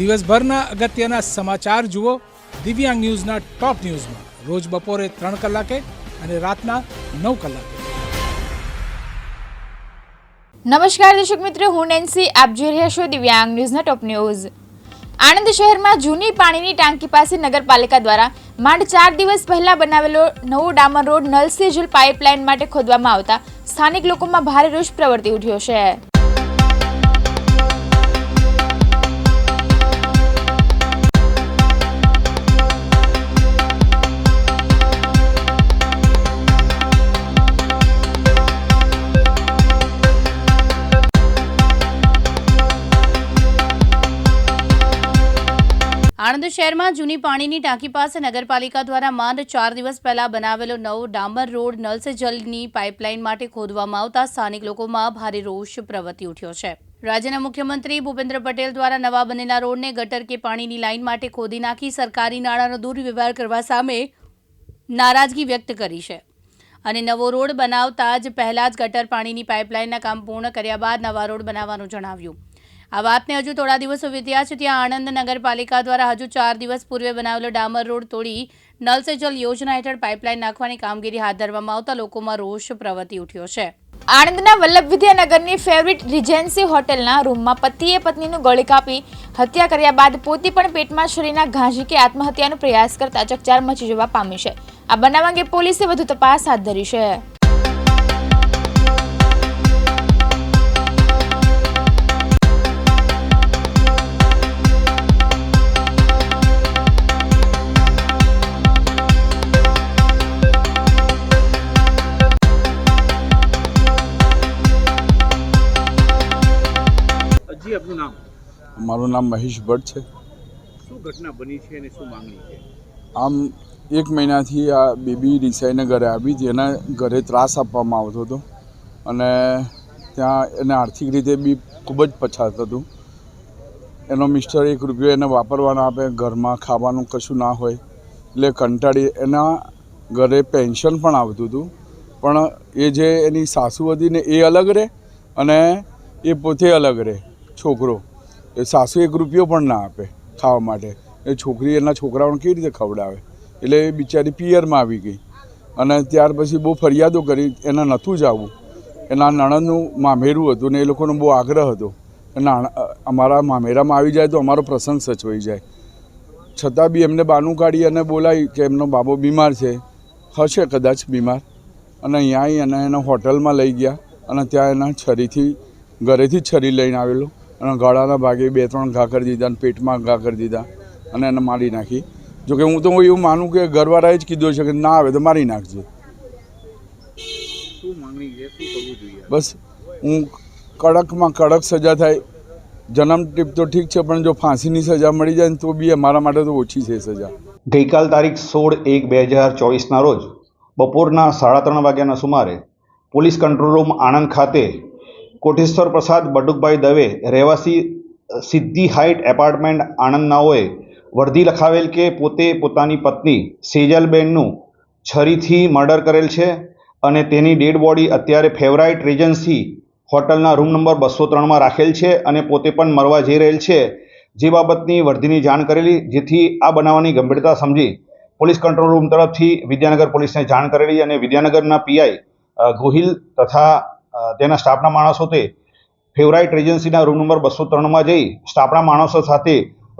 દિવસભરના અગત્યના સમાચાર જુઓ દિવ્યાંગ ન્યૂઝના ટોપ ન્યૂઝમાં રોજ બપોરે 3 કલાકે અને રાતના 9 કલાકે. નમસ્કાર દર્શક મિત્રો, હું નેન્સી. આપ જોઈ રહ્યા છો દિવ્યાંગ ન્યૂઝના ટોપ ન્યૂઝ. આણંદ શહેરમાં જૂની પાણીની ટાંકી પાસે નગરપાલિકા દ્વારા માંડ 4 દિવસ પહેલા બનાવેલો નવો ડામર રોડ નલ સે જલ પાઇપલાઇન માટે ખોદવામાં આવતા સ્થાનિક લોકોમાં ભારે રોષ પ્રવર્તી ઉઠ્યો છે. આણંદ શહેરમાં જૂની પાણીની ટાંકી પાસે નગરપાલિકા દ્વારા માંડ 4 દિવસ પહેલા બનાવેલો નવો ડામર રોડ નલ સે જલની પાઇપલાઇન માટે ખોદવામાં આવતા સ્થાનિક લોકોમાં ભારે રોષ પ્રવર્તી ઉઠ્યો છે. રાજ્યના મુખ્યમંત્રી ભૂપેન્દ્ર પટેલ દ્વારા નવા બનેલા રોડને ગટર કે પાણીની લાઇન માટે ખોદી નાખી સરકારી નાણાંનો દુર્વ્યવહાર કરવા સામે નારાજગી વ્યક્ત કરી છે અને નવો રોડ બનાવતા જ પહેલા જ ગટર પાણીની પાઇપલાઇનના કામ પૂર્ણ કર્યા બાદ નવા રોડ બનાવવાનું જણાવ્યું. આ વાતને હજુ થોડા દિવસો વીત્યા છે ત્યાં આણંદ નગરપાલિકા દ્વારા હજુ 4 દિવસ પૂર્વે બનાવેલો ડામર રોડ તોડી નલ સે જલ યોજના હેઠળ પાઇપલાઇન નાખવાની કામગીરી હાથ ધરવામાં આવતા લોકોમાં રોષ પ્રવર્તી ઉઠ્યો છે. આણંદના વલ્લભ વિદ્યાનગરની ફેવરિટ રિજન્સી હોટેલના રૂમમાં પતિએ પત્નીનું ગળે કાપી હત્યા કર્યા બાદ પોતે પણ પેટમાં છરીના ઘા ઝીકી આત્મહત્યાનો પ્રયાસ કરતા ચકચાર મચી જવા પામી છે. આ બનાવ અંગે પોલીસે વધુ તપાસ હાથ ધરી છે. આપનું નામ? મારું નામ મહેશ ભટ્ટ છે. શું ઘટના બની છે અને શું માંગણી છે? આમ 1 મહિનાથી આ બેબી રિસાઈને ઘરે આવી હતી. એના ઘરે ત્રાસ આપવામાં આવતો હતો અને ત્યાં એને આર્થિક રીતે બી ખૂબ જ પછાત હતું. એનો મિસ્ટર 1 રૂપિયો એને વાપરવાનો આપે, ઘરમાં ખાવાનું કશું ના હોય એટલે કંટાળી એના ઘરે પેન્શન પણ આવતું હતું. પણ એ જે એની સાસુ હતી ને એ અલગ રહે અને એ પોતે અલગ રહે. છોકરો એ સાસુ 1 રૂપિયો પણ ના આપે ખાવા માટે. એ છોકરી એના છોકરાઓને કેવી રીતે ખવડાવે? એટલે એ બિચારી પિયરમાં આવી ગઈ અને ત્યાર પછી બહુ ફરિયાદો કરી. એને નહોતું જવું. એના નણંદનું મામેરું હતું ને એ લોકોનો બહુ આગ્રહ હતો અમારા મામેરામાં આવી જાય તો અમારો પ્રસંગ સચવાઈ જાય. છતાં બી એમને બાનું કાઢી અને બોલાવી કે એમનો બાબો બીમાર છે, હશે કદાચ બીમાર, અને અહીંયા એને એના હોટલમાં લઈ ગયા અને ત્યાં એના છરીથી ઘરેથી જ છરી લઈને આવેલો અને ગળાના ભાગે 2-3 ઘા કરી દીધા અને પેટમાં ઘા કરી દીધા અને એને મારી નાખી. જોકે હું તો એવું માનું કે ઘરવાળાએ જ કીધું છે કે ના આવે તો મારી નાખજે. બસ હું કડકમાં કડક સજા થાય. જન્મ ટીપ તો ઠીક છે પણ જો ફાંસીની સજા મળી જાય ને તો બી અમારા માટે તો ઓછી છે સજા. ગઈકાલ તારીખ 16/1/2024ના રોજ બપોરના 3:30 વાગ્યાના સુમારે પોલીસ કંટ્રોલ રૂમ આણંદ ખાતે કોટેશ્વર પ્રસાદ બટુકભાઈ દવે રહેવાસી સિદ્ધિ હાઇટ એપાર્ટમેન્ટ આણંદનાઓએ વર્દી લખાવેલ કે પોતે પોતાની પત્ની સેજલબેનનું છરીથી મર્ડર કરેલ છે અને તેની ડેડ બોડી અત્યારે ફેવરાઇટ રિજન્સી હોટલના રૂમ નંબર 203માં રાખેલ છે અને પોતે પણ મરવા જઈ રહેલ છે. જે બાબતની વર્દીની જાણ કરેલી, જેથી આ બનાવવાની ગંભીરતા સમજી પોલીસ કંટ્રોલ રૂમ તરફથી વિદ્યાનગર પોલીસને જાણ કરેલી અને વિદ્યાનગરના પીઆઈ ગોહિલ તથા તેના સ્ટાફના માણસો તે ફેવરાઇટ રેજન્સીના રૂમ નંબર 203માં જઈ સ્ટાફના માણસો સાથે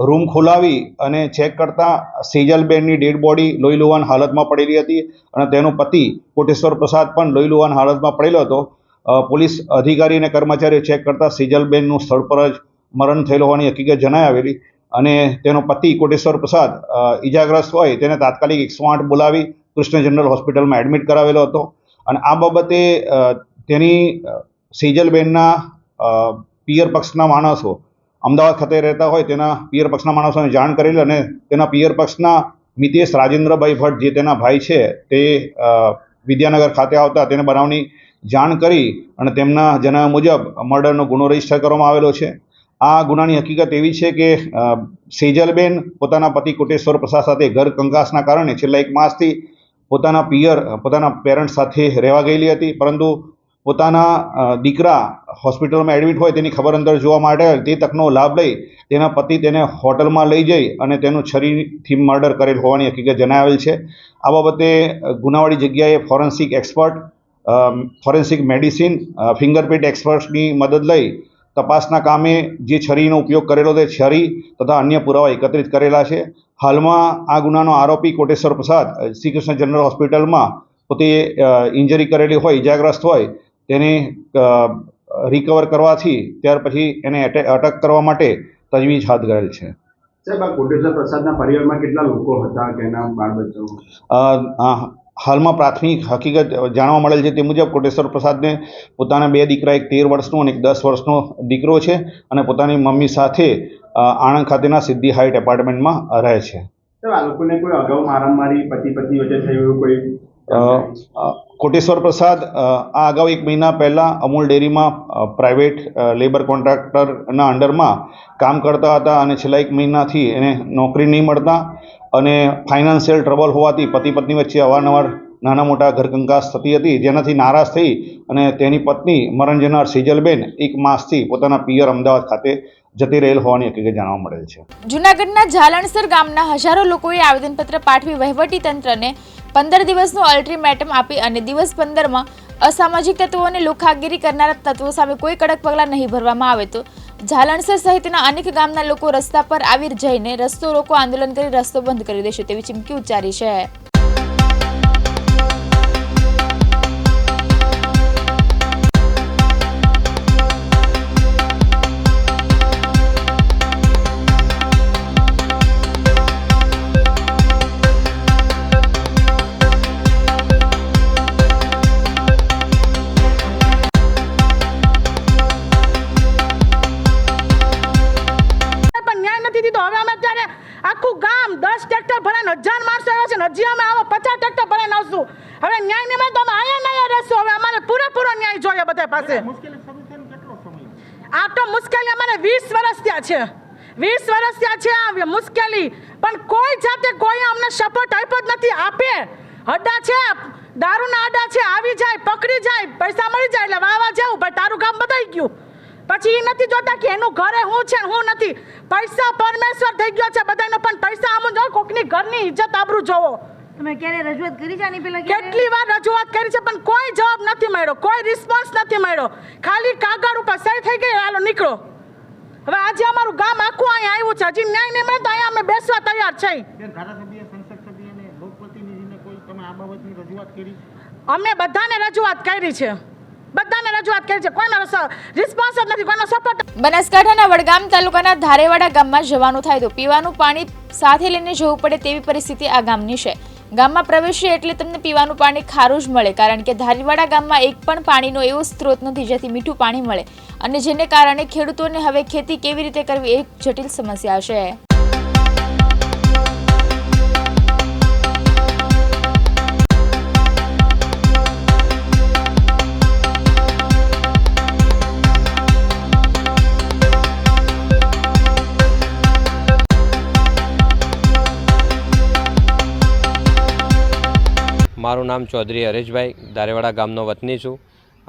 રૂમ ખોલાવી અને ચેક કરતા સેજલબેનની ડેડ બોડી લોહી લુહાણ હાલતમાં પડેલી હતી અને તેનો પતિ કોટેશ્વર પ્રસાદ પણ લોહી લુહાણ હાલતમાં પડેલો હતો. પોલીસ અધિકારી અને કર્મચારીઓ ચેક કરતા સેજલબેનનું સ્થળ પર જ મરણ થયેલ હોવાની હકીકત જણાઈ આવેલી અને તેનો પતિ કોટેશ્વર પ્રસાદ ઈજાગ્રસ્ત હોય તેને તાત્કાલિક 108 બોલાવી કૃષ્ણ જનરલ હોસ્પિટલમાં એડમિટ કરાવેલો હતો. અને આ બાબતે તેની સેજલબેનના પિયર પક્ષના માણસો અમદાવાદ ખાતે રહેતા હોય તેના પિયર પક્ષના માણસોને જાણ કરેલી અને તેના પિયર પક્ષના મિતેશ રાજેન્દ્રભાઈ ભટ્ટ જે તેના ભાઈ છે તે વિદ્યાનગર ખાતે આવતા તેને બનાવની જાણ કરી અને તેમના જણાવ્યા મુજબ મર્ડરનો ગુનો રજીસ્ટર કરવામાં આવેલો છે. આ ગુનાની હકીકત એવી છે કે સેજલબેન પોતાના પતિ કોટેશ્વર પ્રસાદ સાથે ઘર કંકાસના કારણે છેલ્લા 1 માસથી પોતાના પેરેન્ટ્સ સાથે રહેવા ગયેલી હતી, પરંતુ પોતાના દીકરા હોસ્પિટલમાં એડમિટ હોય તેની ખબર અંદર જોવા માટે તે તકનો લાભ લઈ તેના પતિ તેને હોટલમાં લઈ જઈ અને તેનું છરીથી મર્ડર કરેલ હોવાની હકીકત જણાવેલ છે. આ બાબતે ગુનાવાળી જગ્યાએ forensic expert, forensic medicine, fingerprint એક્સપર્ટ્સની મદદ લઈ તપાસના કામે જે છરીનો ઉપયોગ કરેલો તે છરી તથા અન્ય પુરાવા એકત્રિત કરેલા છે. હાલમાં આ ગુનાનો આરોપી કોટેશ્વર પ્રસાદ શ્રી કૃષ્ણ જનરલ હોસ્પિટલમાં પોતે ઇન્જરી કરેલી હોય, ઇજાગ્રસ્ત હોય, તેને રિકવર કરવાથી ત્યાર પછી એને અટક કરવા માટે તજવીજ હાથ ધરેલ છે. સાહેબ, આ કોટેશ્વર પ્રસાદના પરિવારમાં કેટલા લોકો હતા કે એના બાળ બચ્ચાઓ? હાલમાં પ્રાથમિક હકીકત જાણવા મળેલ છે તે મુજબ કોટેશ્વર પ્રસાદને પોતાના 2 દીકરા, એક 13 વર્ષનો અને એક 10 વર્ષનો દીકરો છે અને પોતાની મમ્મી સાથે આણંદ ખાતેના સિદ્ધિ હાઇટ એપાર્ટમેન્ટમાં રહે છે. સાહેબ, આ લોકોને કોઈ અગાઉ મારામારી પતિ પત્ની વચ્ચે થયું એવું કોઈ? કોટેશ્વર પ્રસાદ આ અગાઉ 1 મહિના પહેલાં અમૂલ ડેરીમાં પ્રાઇવેટ લેબર કોન્ટ્રાક્ટરના અંડરમાં કામ કરતા હતા અને છેલ્લા 1 મહિનાથી એને નોકરી નહીં મળતા અને ફાઇનાન્શિયલ ટ્રબલ હોવાથી પતિ પત્ની વચ્ચે અવારનવાર નાના મોટા ઘરકંકાસ થતી હતી, જેનાથી નારાજ થઈ અને તેની પત્ની મરણ જનાર સેજલબેન 1 માસથી પોતાના પિયર અમદાવાદ ખાતે જતી રહેલ હોવાની હકીકત જાણવા મળેલ છે. જૂનાગઢના ઝાલણસર ગામના હજારો લોકોએ આવેદનપત્ર પાઠવી વહીવટી તંત્રને 15 દિવસનું અલ્ટિમેટમ આપી અને દિવસ 15માં અસામાજિક તત્વો અને લુખાગીરી કરનારા તત્વો સામે કોઈ કડક પગલાં નહીં ભરવામાં આવે તો ઝાલણસર સહિતના અનેક ગામના લોકો રસ્તા પર આવી જઈને રસ્તો રોકો આંદોલન કરી રસ્તો બંધ કરી દેશે તેવી ચીમકી ઉચ્ચારી છે. આખું ગામ 10 ટ્રેક્ટર ભરાઈને 1000 માણસો આવ્યા છે, હજી અમે આવો 50 ટ્રેક્ટર ભરાઈને આવશું. હવે ન્યાય નહીં મળે તો અમે અહીંયા રહેશું. હવે અમારે પૂરેપૂરો ન્યાય જોઈએ બધા પાસે. આ તો મુશ્કેલી અમારે 20 વર્ષ થયા છે, 20 વર્ષ થયા છે આ મુશ્કેલી, પણ કોઈ જાતે કોઈ અમને સપોર્ટ આપ્યો જ નથી. આપે અડ્ડા છે, દારૂના અડ્ડા છે, આવી જાય, પકડી જાય, પૈસા મળી જાય એટલે વાવા જવું, ભાઈ તારું કામ બતાવી ગયું. પછી એ નથી જોતા કે એનું ઘરે હું છે ને હું નથી. પૈસા પરમેશ્વર થઈ ગયો છે બધાનો, પણ પૈસા આમ જો કોકની ઘરની ઇજ્જત આબરૂ જોવો. તમે ક્યારે રજૂઆત કરી છે આની પહેલા? કેટલી વાર રજૂઆત કરી છે પણ કોઈ જવાબ નથી મળ્યો, કોઈ રિસ્પોન્સ નથી મળ્યો. ખાલી કાગળ ઉપર સહી થઈ ગઈ, હાલો નીકળો. હવે આજે અમારું ગામ આખું અહીંયા આવ્યું છે, હજી ન્યાય નહીં મળે તો અહીંયા અમે બેસવા તૈયાર છીએ. ધારાસભ્ય, સંસદ સભ્ય અને લોકપ્રતિનિધિને કોઈ તમે આ બાબતની રજૂઆત કરી? અમે બધાને રજૂઆત કરી છે, બધાને રજૂઆત કરી છે, કોઈનો રિસ્પોન્સ જ નથી, કોઈનો સપોર્ટ. બનાસકાંઠાના વડગામ તાલુકાના ધારેવાડા ગામમાં જવાનું થાય તો પીવાનું પાણી સાથે લઈને જવું પડે તેવી પરિસ્થિતિ આ ગામની છે. ગામમાં પ્રવેશીએ એટલે તમને પીવાનું પાણી ખારું જ મળે, કારણ કે ધારેવાડા ગામમાં એક પણ પાણીનો એવો સ્ત્રોત નથી જેથી મીઠું પાણી મળે અને જેને કારણે ખેડૂતોને હવે ખેતી કેવી રીતે કરવી એક જટિલ સમસ્યા છે. મારું નામ ચૌધરી હરેશભાઈ, ધારેવાડા ગામનો વતની છું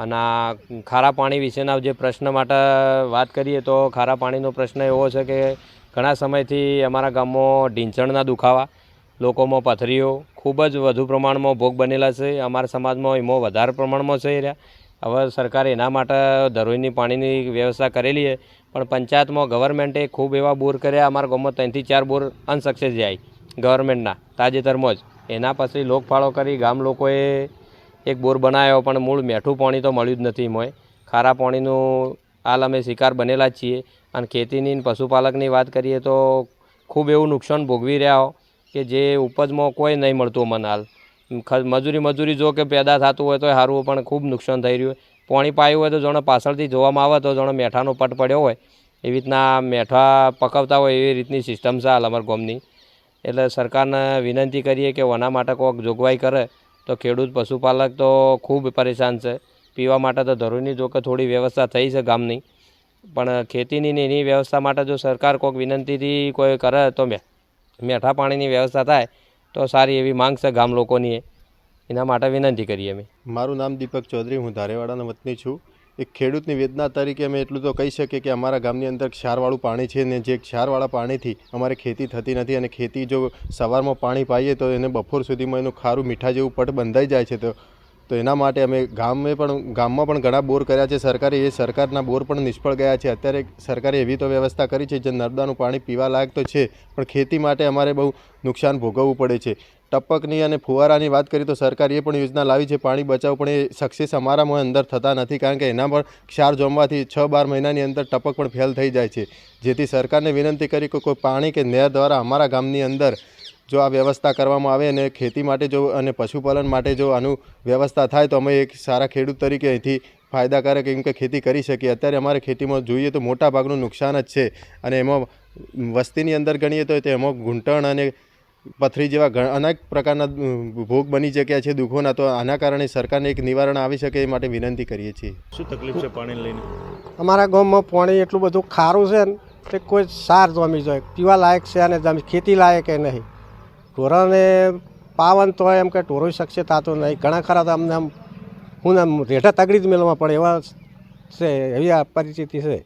અને આ ખારા પાણી વિશેના જે પ્રશ્ન માટે વાત કરીએ તો ખારા પાણીનો પ્રશ્ન એવો છે કે ઘણા સમયથી અમારા ગામમાં ઢીંચણના દુખાવા, લોકોમાં પથરીઓ ખૂબ જ વધુ પ્રમાણમાં ભોગ બનેલા છે. અમારા સમાજમાં એમાં વધારે પ્રમાણમાં છે રહ્યા. હવે સરકારે એના માટે ધરોઈની પાણીની વ્યવસ્થા કરેલી છે, પણ પંચાયતમાં ગવર્મેન્ટે ખૂબ એવા બોર કર્યા. અમારા ગામમાં 3 થી 4 બોર અનસક્સેસ જાય ગવર્મેન્ટના તાજેતરમાં જ. એના પછી લોકફાળો કરી ગામ લોકોએ એક બોર બનાવ્યો, પણ મૂળ મીઠું પાણી તો મળ્યું જ નથી. એમાં ખારા પાણીનું હાલ અમે શિકાર બનેલા જ છીએ. અને ખેતીની પશુપાલકની વાત કરીએ તો ખૂબ એવું નુકસાન ભોગવી રહ્યા હો કે જે ઉપજમાં કોઈ નહીં મળતું. મને હાલ મજૂરી જો કે પેદા થતું હોય તો સારું, પણ ખૂબ નુકસાન થઈ રહ્યું. પાણી પાયું હોય તો જાણે પાછળથી જોવામાં આવે તો જાણે મેઠાનો પટ પડ્યો હોય એવી રીતના મેઠા પકવતા હોય એવી રીતની સિસ્ટમ છે હાલ અમારા ગામની. એટલે સરકારને વિનંતી કરીએ કે આના માટે કોઈક જોગવાઈ કરે તો ખેડૂત પશુપાલક તો ખૂબ પરેશાન છે. પીવા માટે તો ધરોઈની જો કે થોડી વ્યવસ્થા થઈ છે ગામની, પણ ખેતીની ને એની વ્યવસ્થા માટે જો સરકાર કોઈક વિનંતીથી કોઈ કરે તો મેઠા પાણીની વ્યવસ્થા થાય તો સારી એવી માંગ છે ગામ લોકોની. એના માટે વિનંતી કરીએ અમે. મારું નામ દીપક ચૌધરી, હું ધારેવાડાનો વતની છું. એક ખેડૂતની વેદના તરીકે અમે એટલું તો કહી શકીએ કે અમારા ગામની અંદર ક્ષારવાળું પાણી છે ને જે ક્ષારવાળા પાણીથી અમારે ખેતી થતી નથી અને ખેતી જો સવારમાં પાણી પાઈએ તો એને બપોર સુધીમાં એનું ખારું મીઠા જેવું પટ બંધાઈ જાય છે. તો એના માટે અમે ગામમાં પણ ઘણા બોર કર્યા છે સરકારે, એ સરકારના બોર પણ નિષ્ફળ ગયા છે. અત્યારે સરકારે એવી તો વ્યવસ્થા કરી છે જે નર્મદાનું પાણી પીવા લાયક તો છે, પણ ખેતી માટે અમારે બહુ નુકસાન ભોગવવું પડે છે. ટપકની અને ફુવારાની વાત કરીએ તો સરકારે એ પણ યોજના લાવી છે પાણી બચાવ, પણ એ સક્સેસ અમારામાં અંદર થતા નથી કારણ કે એના પર ક્ષાર જમવાથી 6-12 મહિનાની અંદર ટપક પણ ફેલ થઈ જાય છે. જેથી સરકારને વિનંતી કરી કે કોઈ પાણી કે નહેર દ્વારા અમારા ગામની અંદર જો આ વ્યવસ્થા કરવામાં આવે અને ખેતી માટે જો અને પશુપાલન માટે જો આનું વ્યવસ્થા થાય તો અમે એક સારા ખેડૂત તરીકે અહીંથી ફાયદાકારક એમ કે ખેતી કરી શકીએ. અત્યારે અમારે ખેતીમાં જોઈએ તો મોટા ભાગનું નુકસાન જ છે અને એમાં વસ્તીની અંદર ગણીએ તો એમાં ઘૂંટણ અને પથરી જેવા અનેક પ્રકારના ભોગ બની શક્યા છે દુઃખોના. તો આના કારણે સરકારને એક નિવારણ આવી શકે એ માટે વિનંતી કરીએ છીએ. શું તકલીફ છે પાણીને લઈને? અમારા ગામમાં પાણી એટલું બધું ખારું છે ને કે કોઈ સાર જમી જાય, પીવા લાયક છે અને ખેતી લાયક એ નહીં. ઢોરાને પાવન તો એમ કે ઢોરો શકશે થતું નહીં. ઘણા ખરા તો અમને આમ હું રેઠા તગડી જ મેળવવા પડે એવા છે, એવી આ પરિસ્થિતિ છે.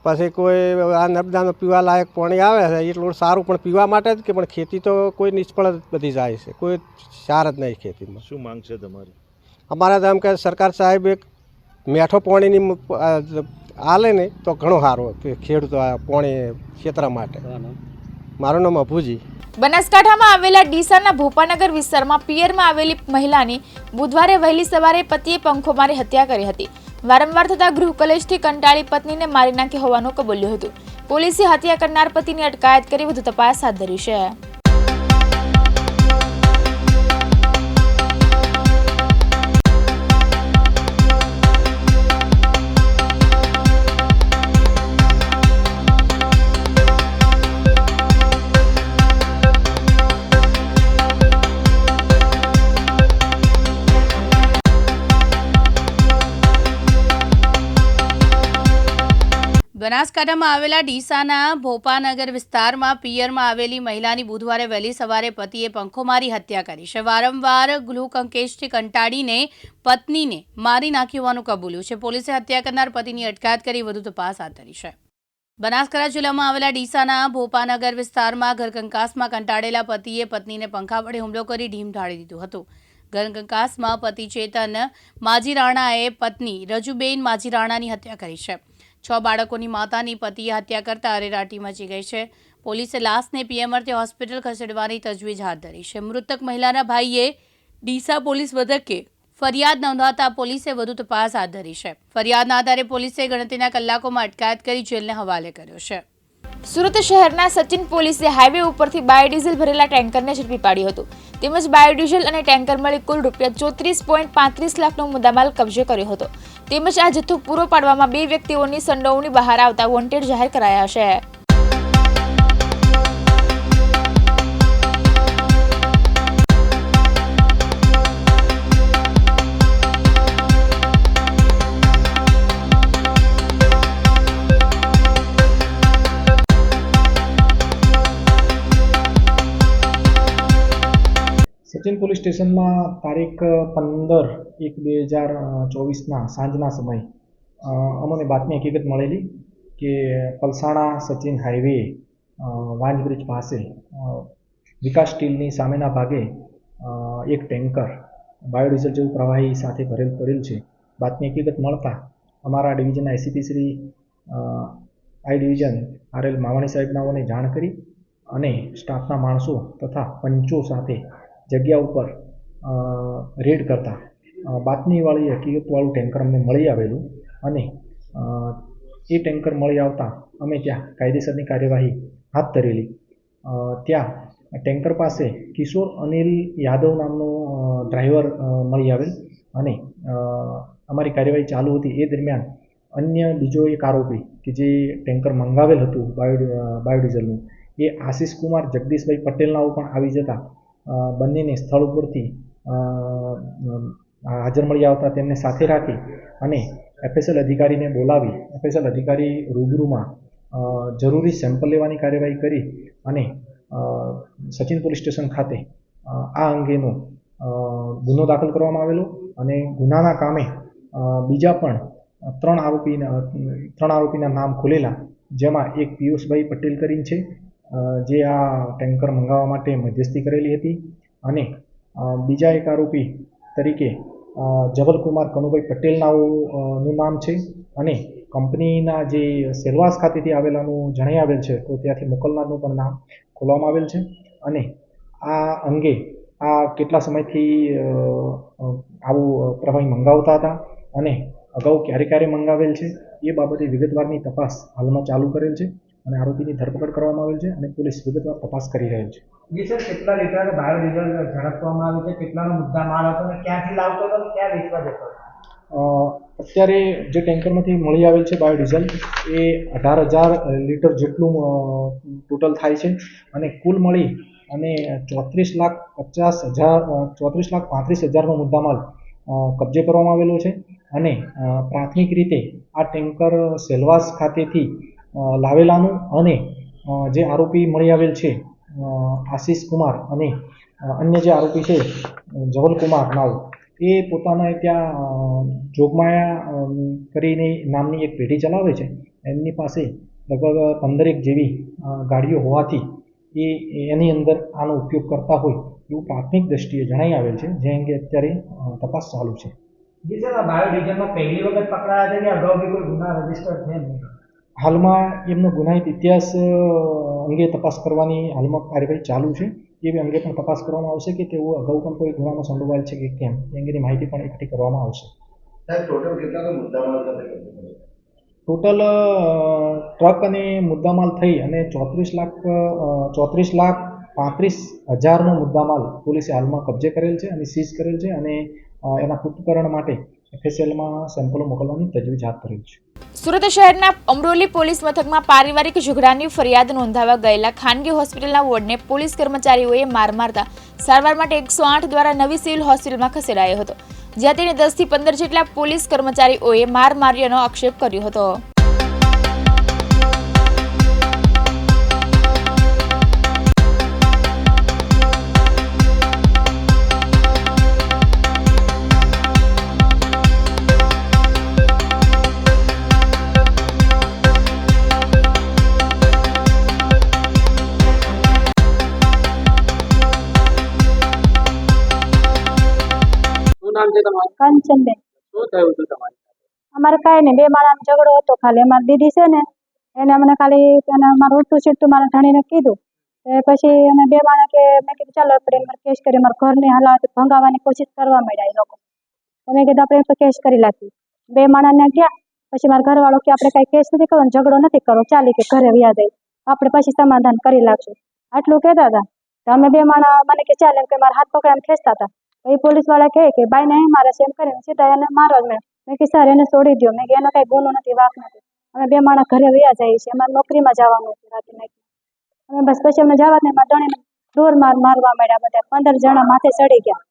પછી કોઈ આ નર્મદાનું પીવા લાયક પાણી આવે છે એટલું સારું, પણ પીવા માટે જ કે પણ ખેતી તો કોઈ નિષ્ફળ જ બધી જાય છે, કોઈ સાર જ નહીં ખેતીમાં. શું માંગ છે તમારી? અમારા તો એમ કે સરકાર સાહેબ એક મેઠો પાણીની આલે ને તો ઘણું સારું ખેડૂતો આ પાણી ક્ષેત્ર માટે. મારું નામ અભુજી. બનાસકાંઠામાં આવેલા ડીસાના ભોપાનગર વિસ્તારમાં પિયરમાં આવેલી મહિલાની બુધવારે વહેલી સવારે પતિએ પંખો મારી હત્યા કરી હતી. વારંવાર થતા ગૃહ કલેશથી કંટાળી પત્નીને મારી નાખી હોવાનું કબૂલ્યું હતું. પોલીસે હત્યા કરનાર પતિની અટકાયત કરી વધુ તપાસ હાથ ધરી છે. બનાસકાંઠામાં આવેલા ડીસાના ભોપાનગર વિસ્તારમાં પિયરમાં આવેલી મહિલાની બુધવારે વહેલી સવારે પતિએ પંખો મારી હત્યા કરી છે. વારંવાર ગૃહ કંકેશથી કંટાળીને પત્નીને મારી નાખી હોવાનું કબૂલ્યું છે. પોલીસે હત્યા કરનાર પતિની અટકાયત કરી વધુ તપાસ હાથ ધરી છે. બનાસકાંઠા જિલ્લામાં આવેલા ડીસાના ભોપાનગર વિસ્તારમાં ઘરકંકાસમાં કંટાળેલા પતિએ પત્નીને પંખા વડે હુમલો કરી ઢીમ ઢાળી દીધું હતું. ઘરકંકાસમાં પતિ ચેતન માજીરાણાએ પત્ની રજુબેન માજીરાણાની હત્યા કરી છે. 6 બાળકોની માતાની પતિએ હત્યા કરતા અરેરાટી મચી ગઈ છે. પોલીસે લાશને પીએમઆરટી હોસ્પિટલ ખસેડવાની તજવીજ હાથ ધરી છે. મૃતક મહિલાના ભાઈએ ડીસા પોલીસ મથકે ફરિયાદ નોંધાતા પોલીસે વધુ તપાસ હાથ ધરી છે. ફરિયાદના આધારે પોલીસે ગણતરીના કલાકોમાં અટકાયત કરી જેલને હવાલે કર્યો છે. સુરત શહેરના સચિન પોલીસે હાઈવે ઉપરથી બાયોડીઝલ ભરેલા ટેન્કરને ઝડપી પાડ્યું હતું. તેમજ બાયોડીઝલ અને ટેન્કર મળી કુલ ₹34.35 લાખનો મુદ્દામાલ કબજે કર્યો હતો. તેમજ આ જથ્થો પૂરો પાડવામાં 2 વ્યક્તિઓની સંડોવણી બહાર આવતા વોન્ટેડ જાહેર કરાયા છે. સચિન પોલીસ સ્ટેશનમાં તારીખ 15/1/2024ના સાંજના સમયે અમને બાતમી હકીકત મળેલી કે પલસાણા સચિન હાઈવે વાંજબ્રિજ પાસે વિકાસ સ્ટીલની સામેના ભાગે એક ટેન્કર બાયોડીઝલ જેવું પ્રવાહી સાથે પડેલ છે. બાતમી હકીકત મળતા અમારા ડિવિઝનના ACP Shri I division RL Mavani સાહેબનાઓને જાણ કરી અને સ્ટાફના માણસો તથા પંચો સાથે જગ્યા ઉપર રેડ કરતા બાતમીવાળી હકીકતવાળું ટેન્કર અમને મળી આવેલું અને એ ટેન્કર મળી આવતા અમે ત્યાં કાયદેસરની કાર્યવાહી હાથ ધરેલી. ત્યાં ટેન્કર પાસે કિશોર અનિલ યાદવ નામનો ડ્રાઈવર મળી આવેલ અને અમારી કાર્યવાહી ચાલુ હતી. એ દરમિયાન અન્ય બીજો એક આરોપી કે જે ટેન્કર મંગાવેલ હતું બાયોડીઝલનું એ આશિષ કુમાર જગદીશભાઈ પટેલનાઓ પણ આવી જતા બંનેને સ્થળ ઉપરથી હાજર મળી આવતા તેમને સાથે રાખી અને એફએસએલ અધિકારીને બોલાવી એફએસએલ અધિકારી રૂબરૂમાં જરૂરી સેમ્પલ લેવાની કાર્યવાહી કરી અને સચિન પોલીસ સ્ટેશન ખાતે આ અંગેનો ગુનો દાખલ કરવામાં આવેલો અને ગુનાના કામે બીજા પણ ત્રણ આરોપીના નામ ખુલેલા, જેમાં એક પિયુષભાઈ પટેલ કરીને છે, જે આ ટેન્કર મંગાવવા માટે મધ્યસ્થી કરેલી હતી, અને બીજા એક આરોપી તરીકે જબલકુમાર કનુભાઈ પટેલ નું નામ છે, અને કંપનીના જે સેલવાસ ખાતેથી આવેલાનું જણાઈ આવેલ છે, તો ત્યાંથી મોકલનારનું પણ નામ ખોલવામાં આવેલ છે. અને આ અંગે આ કેટલા સમયથી આવું પ્રવાહી મંગાવતા હતા અને અગાઉ ક્યારે મંગાવેલ છે એ બાબતે વિગતવારની તપાસ હાલમાં ચાલુ કરેલ છે અને આરોપીની ધરપકડ કરવામાં આવેલ છે અને પોલીસ વિગતવાર તપાસ કરી રહેલ છે. જી સર, કેટલા લીટર બાયોડીઝલ ઝડપવામાં આવ્યું છે, કેટલાનો મુદ્દા માલ હતો અને ક્યાંથી લાવતો હતો, ક્યાં વેચવા જતો હતો? અત્યારે જે ટેન્કરમાંથી મળી આવેલ છે બાયોડીઝલ એ 18,000 લીટર જેટલું ટોટલ થાય છે, અને કુલ મળી અને 34,35,000નો મુદ્દામાલ કબજે કરવામાં આવેલો છે. અને પ્રાથમિક રીતે આ ટેન્કર સેલવાસ ખાતેથી લાવેલાનું અને જે આરોપી મળી આવેલ છે આશીષ કુમાર અને અન્ય જે આરોપી છે જબલકુમાર નાવ, એ પોતાના ત્યાં જોગમાયા કરીને નામની એક પેઢી ચલાવે છે. એમની પાસે લગભગ 15 જેવી ગાડીઓ હોવાથી એની અંદર આનો ઉપયોગ કરતા હોય એવું પ્રાથમિક દ્રષ્ટિએ જણાઈ આવેલ છે, જે અંગે અત્યારે તપાસ ચાલુ છે. જી સર, આ બાયોડીઝલમાં પહેલી વખત પકડાયા છે કે અગાઉ બી કોઈ ગુના રજીસ્ટર છે નહીં? હાલમાં એમનો ગુનાહિત ઇતિહાસ અંગે તપાસ કરવાની હાલમાં કાર્યવાહી ચાલુ છે. એ અંગે પણ તપાસ કરવામાં આવશે કે તેઓ અગાઉ પણ કોઈ ગુનામાં સંડોવાયેલ છે કે કેમ, એ અંગેની માહિતી પણ એકઠી કરવામાં આવશે. ટોટલ કેટલાનો મુદ્દામાલ સાથે ટોટલ ટ્રક અને મુદ્દામાલ થઈ અને 34,35,000નો મુદ્દામાલ પોલીસે હાલમાં કબજે કરેલ છે અને સીઝ કરેલ છે, અને એના પૃથ્થકરણ માટે FSLમાં સેમ્પલો મોકલવાની તજવીજ હાથ ધરેલ છે. સુરત શહેરના અમરોલી પોલીસ મથકમાં પારિવારિક ઝઘડાની ફરિયાદ નોંધાવવા ગયેલા ખાનગી હોસ્પિટલના વોર્ડને પોલીસ કર્મચારીઓએ માર મારતા સારવાર માટે 108 દ્વારા નવી સિવિલ હોસ્પિટલમાં ખસેડાયો હતો, જ્યાં તેને 10 થી 15 જેટલા પોલીસ કર્મચારીઓએ માર માર્યાનો આક્ષેપ કર્યો હતો. કંચનબેન, શું થયું હતું તમારે? અમારે કાંઈ નહીં, બે માણસનો ઝઘડો હતો ખાલી. અમારી દીદી છે ને એને અમને ખાલી મારું ઉઠતું સીટતું મારા ધણીને કીધું, પછી અમે બે માણસ કે મેં કીધું ચાલો આપણે મારે કેસ કરી, મારા ઘરની હાલાત ભંગાવવાની કોશિશ કરવા માંડ્યા એ લોકો. મેં કીધું આપણે તો કેસ કરી નાખીએ. બે માણસને ગયા, પછી મારા ઘરવાળો કે આપણે કાંઈ કેસ નથી કરવાનો, ઝઘડો નથી કરવો, ચાલી કે ઘરે વ્યા જાય, આપણે પછી સમાધાન કરી નાખશું, આટલું કહેતા હતા. તો અમે બે માણસ મને કે ચાલે એમ કે મારા હાથ પકડીને ખેંચતા હતા. એ પોલીસવાળા કહે કે બાઈને અહીં મારે છે એમ કરીને સીધા એને મારો જ. મેં કે સર એને છોડી દો, મેં કે એનો કાંઈ ગુનો નથી, વાંક નથી. અમે બે માણસ ઘરે વયા જઈએ છીએ, અમારે નોકરીમાં જવાનું હતું રાતે નાઈટમાં. અમે બસ પછી અમને જવા ને એમાં ધણીને ઢોર મારવા માંડ્યા બધા. 15 જણા માથે ચડી ગયા.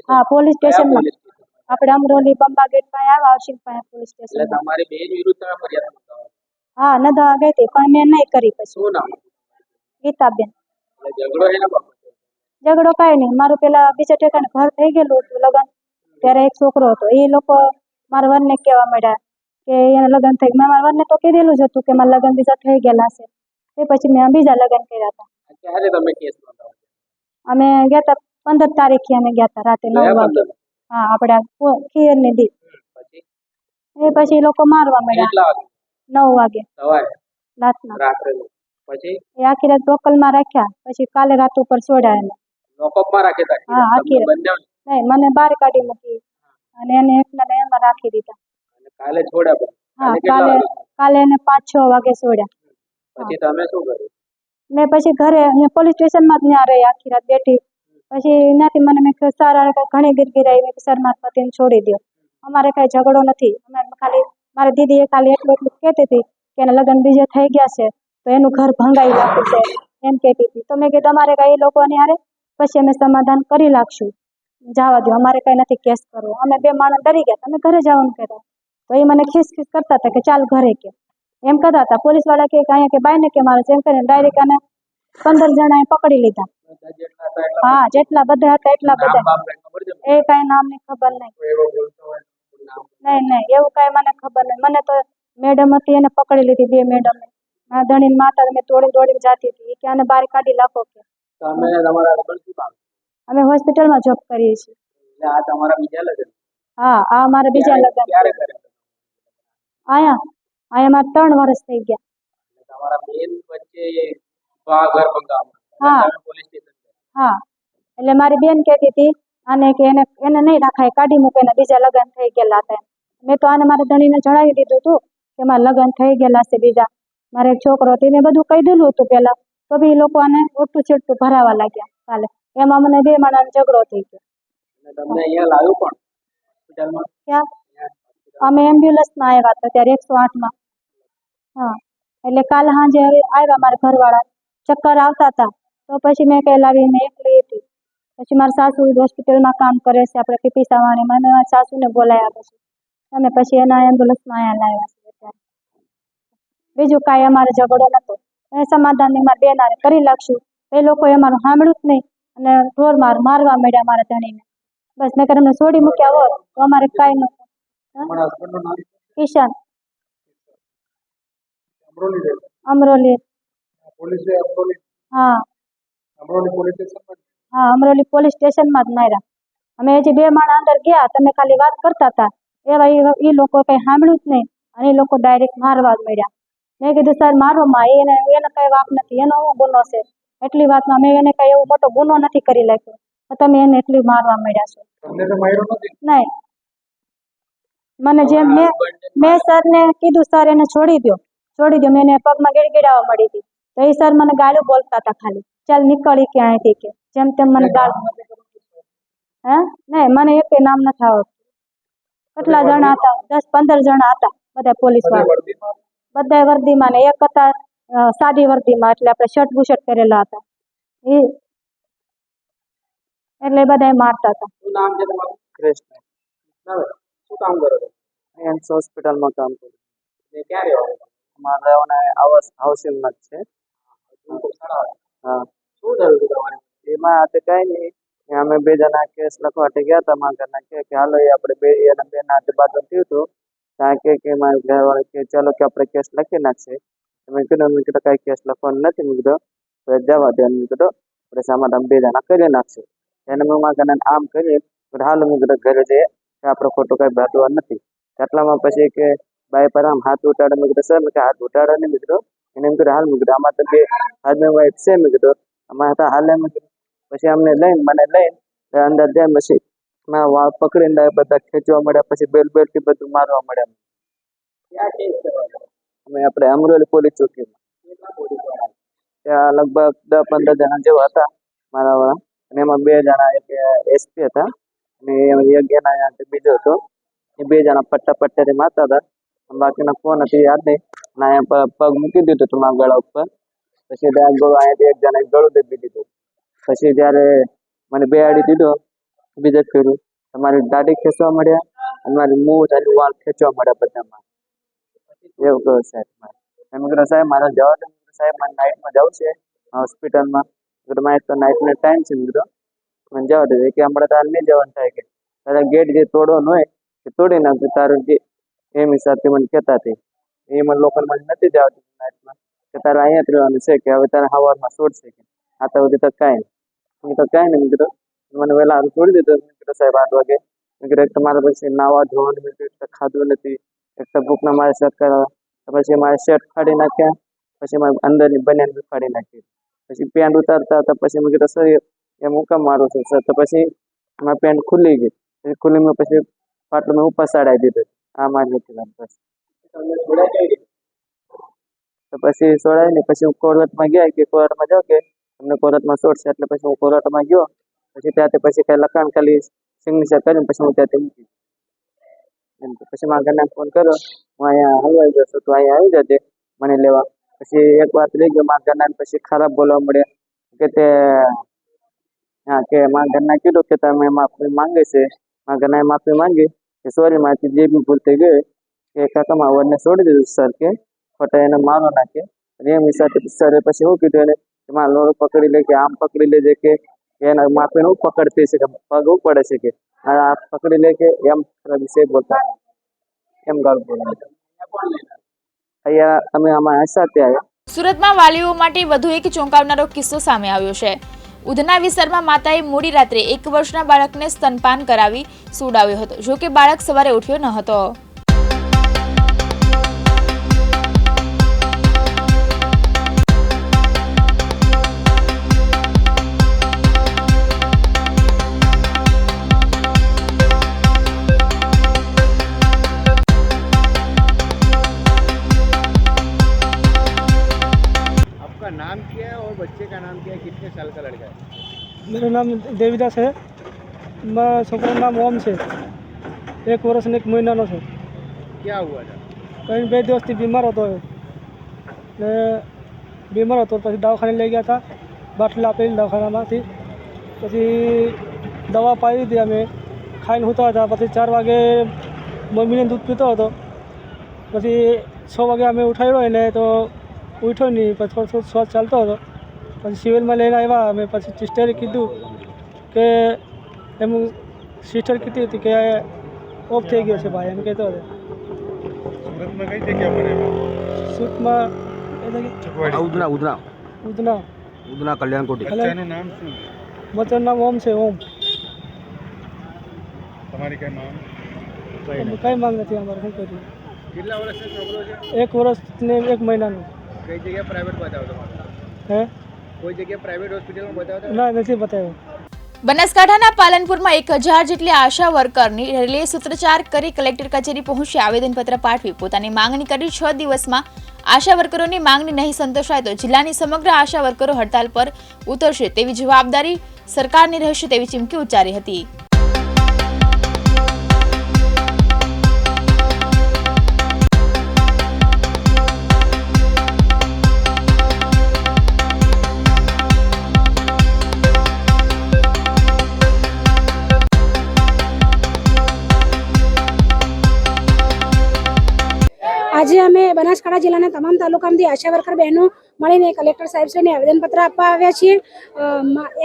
હા, પોલીસ સ્ટેશનમાં આપણે અમરોલી બંબા ગેટ પાસે આવ્યા, આવશી પાસે પોલીસ સ્ટેશન. હા, નદા ગઈ હતી પણ મેં નહીં કરી. પછી ગીતાબેન. ઝઘડો કાંઈ નહીં, મારું પેલા બીજા ઠેકાણે ઘર થઈ ગયેલું હતું લગ્ન, ત્યારે એક છોકરો હતો, એ લોકો મારા વરને કહેવા માંડ્યા કે એને લગ્ન થઈ. મેં મારા વરને તો કીધેલું જ હતું કે મારા લગ્ન બીજા થઈ ગયેલા છે. તે પછી મેં બીજા લગ્ન કર્યા હતા. અમે ગયા હતા 15 તારીખે અમે ગયા હતા રાતે 9 વાગે. હા, આપણા ખીરની દી. એ પછી લોકો મારવા માંડ્યા 9 વાગે રાતના. એ આખી રાત લોકલમાં રાખ્યા, પછી કાલે રાત ઉપર છોડ્યા એને. હા, આખી રાત નહીં, મને બહાર કાઢી મૂકી અને એને એકલાને એમાં રાખી દીધા. હા, કાલે એને 5-6 વાગે છોડ્યા. મેં પછી ઘરે પોલીસ સ્ટેશનમાં જ ત્યાં રહી, આખી રાત બેઠી. પછી ત્યાંથી મને મેં સર ઘણી ગીરગીરાઈ, મેં સર મારા પતિને છોડી દો, અમારે કાંઈ ઝઘડો નથી. અમે ખાલી મારી દીદીએ ખાલી એટલું કહેતી હતી કે એના લગ્ન બીજે થઈ ગયા છે તો એનું ઘર ભંગાઈ નાખ્યું છે એમ કહેતી હતી. તો મેં કીધું અમારે કાંઈ એ લોકોની હારે પછી અમે સમાધાન કરી નાખશું, જવા દો, અમારે કાંઈ નથી કેસ કરવો. અમે બે માણસ ડરી ગયા, તમે ઘરે જવાનું કહેતા. તો એ મને ખીસ કરતા હતા કે ચાલ ઘરે કે એમ કહેતા હતા. પોલીસવાળા કે અહીંયા કે બાઈને કે મારે એમ કરીને ડાયરેક્ટ આને 15 જણાએ પકડી લીધા. હા જેટલા બધા હતા એટલા બધા એ કઈ નામની ખબર નહીં. નહીં એવું કઈ મને ખબર નહીં. મને તો મેડમ હતી એને પકડી લીધી, 2 મેડમ મારા ધણીને માતા મેં દોડીને જાતી હતી કે આને બહાર કાઢી નાખો કે. અમે હોસ્પિટલમાં જોબ કરીએ છીએ. હા આ મારા બીજા લગ્ન અહીંયા મારા 3 વર્ષ થઈ ગયા. હા એટલે મારી બેન કહેતી હતી આને કે એને નહીં રાખાય, કાઢી મૂકે ને બીજા લગ્ન થઈ ગયેલા હતા. મેં તો આને મારા ધણીને જણાવી દીધું હતું કે મારા લગ્ન થઈ ગયેલા છે બીજા, મારે એક છોકરો હતો. મેં બધું કહી દીધું હતું પેલા, તો બી એ લોકો આને ઓટું છેટતું ભરાવા લાગ્યા કાલે. એમાં મને 2 માણસનો ઝઘડો થઈ ગયો. ક્યાં અમે એમ્બ્યુલન્સમાં આવ્યા હતા ત્યારે 108માં. હા એટલે કાલે સાંજે આવ્યા મારા ઘરવાળા, ચક્કર આવતા હતા. તો પછી મેં કઈ લાવી, મેં એકલી હતી. પછી મારા સાસુ હોસ્પિટલમાં કામ કરે છે આપણે પીપીસાવાણી, મને મારા સાસુને બોલાયા પછી અમે પછી એના એમ્બ્યુલન્સમાં અહીંયા લાવ્યા છે. બીજું કાંઈ અમારે ઝઘડો નહોતો. એ સમાધાનની મારા બેન હારે કરી નાખશું. એ લોકોએ અમારું સાંભળ્યું જ નહીં અને ઢોર મારવા માંડ્યા મારા ધણીને. બસ મેં અમને છોડી મૂક્યા હોત તો અમારે કાંઈ નહોતું. કિશન અમરોલી. હા અમરોલી પોલીસ સ્ટેશનમાં જ માર્યા. અમે હજી 2 માણસ અંદર ગયા, તમે ખાલી વાત કરતા હતા એવા એ લોકો કઈ સાંભળ્યું જ નહીં અને એ લોકો ડાયરેક્ટ મારવા જ મળ્યા. મેં કીધું સર મારો માં એને કઈ વાત નથી, એનો શું ગુનો છે? એટલી વાતમાં મેં એને કઈ એવો મોટો ગુનો નથી કરી નાખ્યો તો તમે એને એટલી મારવા મળ્યા છો. નહીં મને જેમ મેં સરને કીધું સર એને છોડી દો. મેં એને પગમાં ગીડગીડાવા મળી હતી તો એ સર મને ગાળું બોલતા હતા ખાલી, ચાલ નીકળી કે અહીંથી કે જેમ તેમ મને ગાળું. નહીં મને એક નામ નથી આવડતું. કેટલા જણા હતા? 10-15 જણા હતા, બધા પોલીસ વાળા, બધા વર્દીમાં ને એક હતા સાદી વર્દીમાં, એટલે આપણે શર્ટ બુશર્ટ કરેલા હતા એ, એટલે બધા મારતા હતા. હોસ્પિટલમાં કામ કરું. મારે હાઉસિંગમાં જ છે. હા એમાં કઈ નહીં, અમે 2 જણા કેસ લખવા ગયા હતા. મારા ઘરના કે હાલો એ આપણે 2 અને 2 ના બાજુ થયું હતું ત્યાં કે મારા ઘરવાળા કે ચાલો કે આપણે કેસ લખી નાખશે. મેં કીધું કાંઈ કેસ લખવાનું નથી. મેં કીધું તો જવા દે. મેં કીધું આપણે સમાધાન 2 જણા કરી નાખશે. એને મેં મારા ઘરના આમ કરી હાલ મેં કીધું ઘરે જઈએ કે આપણે ખોટું કાંઈ બાંધવા નથી. એટલામાં પછી કે બાઈ પર આમ હાથ ઉઠાડે. મેં કીધું સર કે હાથ ઉઠાડે નહીં. મેં કીધું એને એમ કીધું હાલ. મેં કીધું આમાં તો 2 હસબન્ડ વાઈફ છે. મેં કીધું આમાં હતા હાલે. મેં કીધું પછી અમને મને લઈને અંદર જાય પછી મારા વાળ પકડીને બધા ખેંચવા મળ્યા. પછી બેલથી બધું મારવા મળ્યા. અમે આપણે અમરોલી પોલીસ ચોકીમાં ત્યાં લગભગ 10-15 જણા જેવા હતા મારા વાળા, અને એમાં 2 જણા એક એસપી હતા અને એક એના બીજો હતો. એ 2 જણા પટ્ટાથી મારતા હતા. બાકીના ફોન હતી યાદ નહીં. અને પગ મૂકી દીધું હતું મારા ગળા ઉપર. પછી અહીંયાથી એક જણા ગળું દબી દીધું. પછી જ્યારે મને બેહાડી દીધો બીજે કર્યું, તમારી દાઢી ખેંચવા મળ્યા અને મારી મૂળ ચાલુ વાળ ખેંચવા મળ્યા બધામાં. એવું કહ્યું સાહેબ. એમ કીધું સાહેબ મારે જવા દો. સાહેબ મારે નાઇટમાં જવું છે હોસ્પિટલમાં. મારે તો નાઇટનો ટાઈમ છે. કીધું મને જવા દે કે હમણાં તારે નહીં જવાનું થાય કે તારા ગેટ જે તોડવાનો હોય એ તોડી નાખ્યું તારું જે એમ હિસાબથી મને કહેતા હતી. એ મને લોકોને મને નથી જવા દીધું નાઇટમાં કે તારે અહીંયા જ રહેવાનું છે કે હવે તારે સવારમાં છોડશે કે આ તો સુધી તો કાંઈ નહીં. મેં તો કાંઈ નહીં. મેં કીધું મને વહેલા હારું છોડી દીધું. મેં કીધું સાહેબ 8 વાગે. મેં કીધું એક તો મારે પછી નાવા ધોવાનું, મેં કીધું ખાધું નથી, એક તો ભૂખના મારે ચક્કર આવે. પછી મારે શર્ટ ફાડી નાખ્યા, પછી મારી અંદરની બનિયાન બી ફાડી નાખી. પછી પેન્ટ ઉતારતા હતા. પછી મેં કીધું સર એમ હું કામ મારું છું સર? તો પછી મારી પેન્ટ ખુલી ગઈ. પછી ખુલ્લી મેં પછી પાટલું મેં ઉપર ચડાવી દીધું. આ મારી હતી વાત. બસ તો પછી છોડાય ને પછી હું કોર્ટમાં ગયા કે કોર્ટમાં જાઓ કે તમને કોર્ટમાં છોડશે. એટલે પછી હું કોર્ટમાં ગયો. પછી ત્યાંથી પછી કાંઈ લખાણ ખાલી સિગ્નેચર કરીને પછી હું ત્યાંથી મૂકી એમ. પછી મારા ઘરને ફોન કર્યો, હું અહીંયા હલવાઈ ગયો છું તો અહીંયા આવી જજે મને લેવા. પછી એક વાત રહી ગયો, મારા ઘરના પછી ખરાબ બોલવા મળ્યા કે તે હા કે મારા ઘરના કીધું કે તમે માફી માંગે છે. મારા ઘરના માફી માંગી કે સોરી મારાથી જે બી ભૂલ થઈ ગઈ કે કાકા માવરને છોડી દીધું સર કે ખોટા એને મારો નાખે. અને એમ હિસાબે સરે પછી શું કીધું એને કે મારા લોહો પકડી લે કે આમ પકડી લેજે કે એને માપીને પકડતી છે કે પગ પડે છે કે આ પકડી લે કે એમ વિશે બોલતા એમ ગાળ બોલે. અહીંયા અમે આમાં હસા ત્યાં સુરતમાં વાલીઓ માટે વધુ એક ચોંકાવનારો કિસ્સો સામે આવ્યો છે. ઉધના વિસ્તારમાં માતાએ મોડી રાત્રે 1 વર્ષના બાળકને સ્તનપાન કરાવી સુવડાવ્યો હતો. જો કે બાળક સવારે ઉઠ્યો ન હતો. नाम क्या है और बच्चे का नाम क्या है, कितने साल का लड़का है? मेरा नाम देवीदास है. मैं छोकराનું નામ ઓમ છે. 1 વર્ષ ને 1 મહિનાનો છે. क्या हुआ था? कहीं 2 દિવસથી બીમાર હતો ને બીમાર હતો પછી દવાખાને લઈ ગયા હતા. બાટલા આપેલી દવાખાનામાંથી પછી દવા પાઈ દીધી. અમે ખાઈને સૂતા હતા. પછી 4 વાગે મમ્મીને દૂધ પીતો હતો. પછી 6 વાગે અમે ઉઠાડ્યો એને તો ઉઠ્યો નહીં. પછી થોડો શ્વાસ ચાલતો હતો. પછી સિવિલમાં લઈને આવ્યા અમે. પછી સિસ્ટરે કીધું કે એમ સિસ્ટર કીધી હતી કે ઓફ થઈ ગયો છે ભાઈ એમ કહેતો હતો. સુરતમાં કઈ જગ્યા પર? સુરતમાં ઉધના ઉધના ઉધના ઉધના કલ્યાણકોટી. બચ્ચાનું નામ શું? બચ્ચાનું નામ ઓમ છે. ઓમ. તમારી કઈ માંગ? કઈ માંગ નથી અમારે. શું કર્યું? કેટલા વર્ષનો છોકરો છે? 1 વર્ષ ને 1 મહિનાનો. કઈ જગ્યાએ પ્રાઇવેટ બતાવો તમારે? હે? કોઈ જગ્યાએ પ્રાઇવેટ હોસ્પિટલમાં બતાવો? ના, નથી બતાવ્યો. બનાસકાંઠાના પાલનપુરમાં 1000 જેટલી આશા વર્કરની રેલીએ સૂત્રોચ્ચાર કરી કલેક્ટર કચેરી પહોંચી આવેદનપત્ર પાઠવી પોતાની માંગણી કરી. 6 દિવસમાં આશા વર્કરોની માંગણી નહીં સંતોષાય તો જિલ્લાની સમગ્ર આશા વર્કરો હડતાલ પર ઉતરશે તેવી જવાબદારી સરકારની રહેશે તેવી ચીમકી ઉચ્ચારી હતી. આજે અમે બનાસકાંઠા જિલ્લાના તમામ તાલુકામાંથી આશા વર્કર બહેનો મળીને કલેક્ટર સાહેબશ્રીને આવેદનપત્ર આપવા આવ્યા છીએ.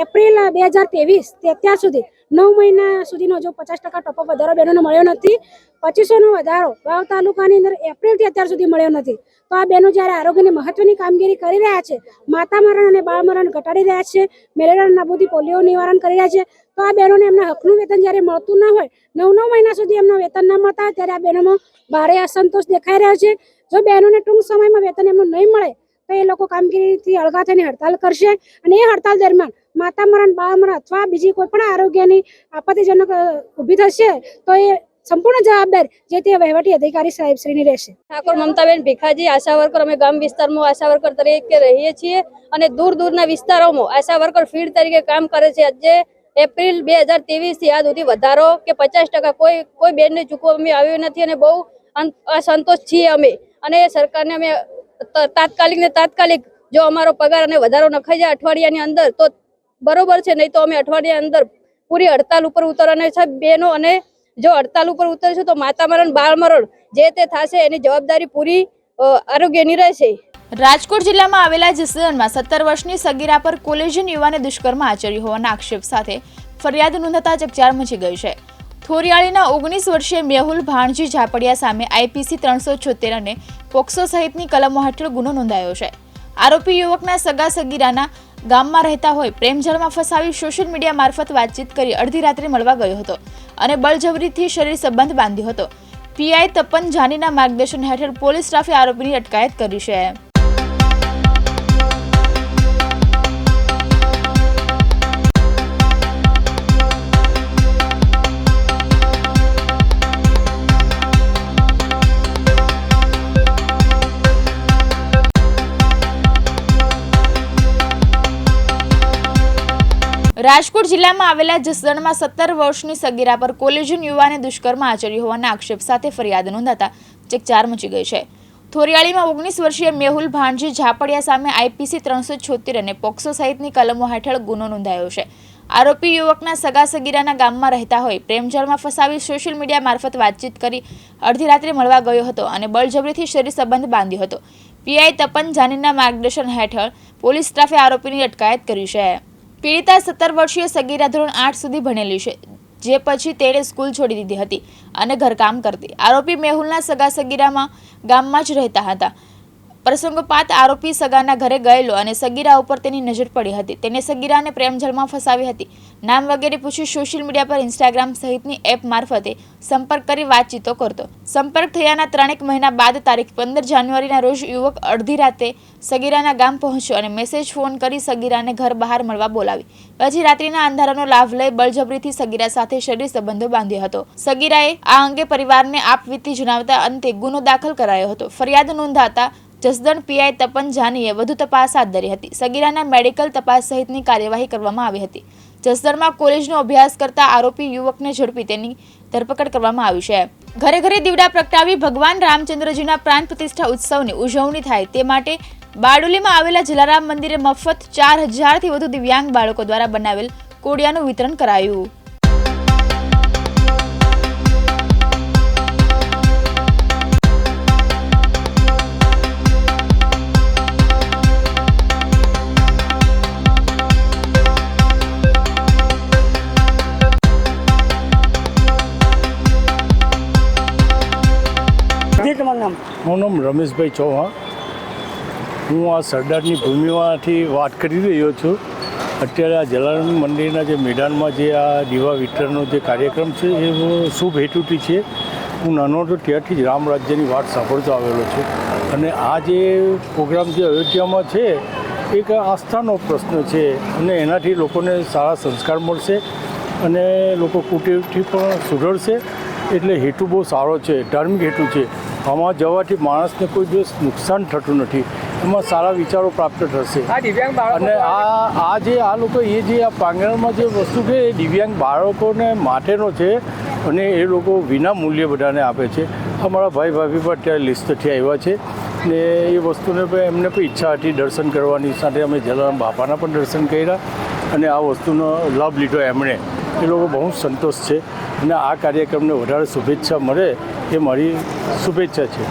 એપ્રિલ 2023 અત્યાર સુધી 9 મહિના સુધીનો જો 50% ટોપઅપ વધારો બહેનોને મળ્યો નથી. 2500નો વધારો વાવ તાલુકાની અંદર એપ્રિલથી અત્યાર સુધી મળ્યો નથી. તો આ બહેનો જ્યારે આરોગ્યની મહત્વની કામગીરી કરી રહ્યા છે, માતા મરણ અને બાળ મરણ ઘટાડી રહ્યા છે, મેલેરિયા નાબૂદી, પોલિયો નિવારણ કરી રહ્યા છે, તો આ બહેનોને એમના હકનું વેતન જ્યારે મળતું ના હોય, 9 મહિના સુધી એમનું વેતન ન મળતા ત્યારે આ બહેનોમાં ભારે અસંતોષ દેખાઈ રહ્યો છે. જો બહેનોને ટૂંક સમયમાં વેતન એમનું નહીં મળે તો એ લોકો કામગીરીથી અળગા થઈને હડતાલ કરશે અને એ હડતાલ દરમિયાન માતા મરણ, બાળ મરણ અથવા બીજી કોઈ પણ આરોગ્યની આપત્તિજનક ઊભી થશે તો એ સંપૂર્ણ જવાબદાર જે તે વહીવટી અધિકારી સાહેબશ્રીની રહેશે. ઠાકોર મમતાબેન ભીખાજી, આશા વર્કર. અમે ગામ વિસ્તારમાં આશા વર્કર તરીકે રહીએ છીએ અને દૂરના વિસ્તારોમાં આશા વર્કર ફીલ્ડ તરીકે કામ કરે છે. આજે એપ્રિલ 2023 થી આજ સુધી વધારો કે 50% કોઈ બેનને ચૂકવવામાં આવ્યો નથી અને બહુ અસંતોષ છીએ અમે. અને સરકારને અમે તાત્કાલિક જો અમારો પગાર અને વધારો નખાઈ જાય અઠવાડિયાની અંદર તો બરોબર છે, નહીં તો અમે અઠવાડિયાની અંદર પૂરી હડતાલ ઉપર ઉતરવાના છે બહેનો. અને જો હડતાલ ઉપર ઉતરશું તો માતા મરણ, બાળ મરણ જે તે થશે એની જવાબદારી પૂરી આરોગ્યની રહેશે. રાજકોટ જિલ્લામાં આવેલા જસદણમાં 17 વર્ષની સગીરા પર કોલેજિયન યુવાને દુષ્કર્મ આચર્યું હોવાના આક્ષેપ સાથે ફરિયાદ નોંધાતા ચકચાર મચી ગઈ છે. થોરિયાળીના 19 વર્ષીય મેહુલ ભાણજી ઝાપડિયા સામે આઈપીસી 376 અને પોક્સો સહિતની કલમો હેઠળ ગુનો નોંધાયો છે. આરોપી યુવકના સગા સગીરાના ગામમાં રહેતા હોય પ્રેમજાળમાં ફસાવી સોશિયલ મીડિયા મારફત વાતચીત કરી અડધી રાત્રે મળવા ગયો હતો અને બળજબરીથી શરીર સંબંધ બાંધ્યો હતો. પીઆઈ તપન જાનીના માર્ગદર્શન હેઠળ પોલીસ સ્ટાફે આરોપીની અટકાયત કરી છે. રાજકોટ જિલ્લામાં આવેલા જસદણમાં 17 વર્ષની સગીરા પર કોલેજિયન યુવાને દુષ્કર્મ આચર્યું હોવાના આક્ષેપ સાથે ફરિયાદ નોંધાતા ચકચાર મચી ગઈ છે. થોરિયાળીમાં 19 વર્ષીય મેહુલ ભાણજી ઝાપડિયા સામે આઈપીસી 376 અને પોક્સો સહિતની કલમો હેઠળ ગુનો નોંધાયો છે. આરોપી યુવકના સગા સગીરાના ગામમાં રહેતા હોય પ્રેમજાળમાં ફસાવી સોશિયલ મીડિયા મારફત વાતચીત કરી અડધી રાત્રે મળવા ગયો હતો અને બળજબરીથી શરીર સંબંધ બાંધ્યો હતો. પીઆઈ તપન જાનીના માર્ગદર્શન હેઠળ પોલીસ સ્ટાફે આરોપીની અટકાયત કરી છે. પીડિતા 17 વર્ષીય સગીરા ધોરણ 8 સુધી ભણેલી છે, જે પછી તેણે સ્કૂલ છોડી દીધી હતી અને ઘરકામ કરતી. આરોપી મેહુલના સગા સગીરામાં ગામમાં જ રહેતા હતા. પ્રસંગોપાત આરોપી સગાના ઘરે ગયેલો અને સગીરા ઉપર તેની નજર પડી હતી. તેને સગીરાને પ્રેમજળમાં ફસાવી હતી. નામ વગેરે પૂછી સોશિયલ મીડિયા પર ઇન્સ્ટાગ્રામ સહિતની એપ મારફતે સંપર્ક કરી વાતચીતો કરતો. સંપર્ક થયાના 3 મહિના બાદ તારીખ 15 જાન્યુઆરીના રોજ યુવક અડધી રાતે સગીરાના ગામ પહોંચ્યો અને મેસેજ ફોન કરી સગીરાને ઘર બહાર મળવા બોલાવી. પછી રાત્રિના અંધારાનો લાભ લઈ બળજબરીથી સગીરા સાથે શરીર સંબંધો બાંધ્યો હતો. સગીરાએ આ અંગે પરિવારને આપવીતી જણાવતા અંતે ગુનો દાખલ કરાયો હતો. ફરિયાદ નોંધાતા જસદણ પીઆઈ તપન જાનીએ વધુ તપાસ હાથ ધરી હતી. સગીરાના મેડિકલ તપાસ સહિતની કાર્યવાહી કરવામાં આવી હતી. જસદણમાં કોલેજનો અભ્યાસ કરતા આરોપી યુવકને ઝડપી તેની ધરપકડ કરવામાં આવી છે. ઘરે ઘરે દીવડા પ્રગટાવી ભગવાન રામચંદ્રજીના પ્રાણ પ્રતિષ્ઠા ઉત્સવની ઉજવણી થાય તે માટે બારડોલીમાં આવેલા જલારામ મંદિરે મફત 4000થી વધુ દિવ્યાંગ બાળકો દ્વારા બનાવેલ કોડિયાનું વિતરણ કરાયું. મારું નામ રમેશભાઈ ચૌહાણ. હું આ સરદારની ભૂમિમાંથી વાત કરી રહ્યો છું. અત્યારે આ જલારામ મંદિરના જે મેદાનમાં જે આ દીવા વિતરણનો જે કાર્યક્રમ છે એ શુભ હેતુથી છે. હું નાનો હતો ત્યારથી જ રામ રાજ્યની વાત સાંભળતો આવેલો છું અને આ જે પ્રોગ્રામ જે અયોધ્યામાં છે એક આસ્થાનો પ્રશ્ન છે અને એનાથી લોકોને સારા સંસ્કાર મળશે અને લોકો કુટેવથી પણ સુધરશે. એટલે હેતુ બહુ સારો છે, ધાર્મિક હેતુ છે. આમાં જવાથી માણસને કોઈ દિવસ નુકસાન થતું નથી, એમાં સારા વિચારો પ્રાપ્ત થશે. અને આ જે આ લોકો એ જે આ પ્રાંગણમાં જે વસ્તુ છે એ દિવ્યાંગ બાળકોને માટેનો છે અને એ લોકો વિના મૂલ્યે બધાને આપે છે. અમારા ભાઈ ભાભી પણ ત્યાં લિસ્ટથી આવ્યા છે ને એ વસ્તુને પણ એમને પણ ઈચ્છા હતી દર્શન કરવાની. સાથે અમે જલારામ બાપાના પણ દર્શન કર્યા અને આ વસ્તુનો લાભ લીધો એમણે. એ લોકો બહુ સંતોષ છે અને આ કાર્યક્રમને વધારે શુભેચ્છા મળે એ મારી શુભેચ્છા છે.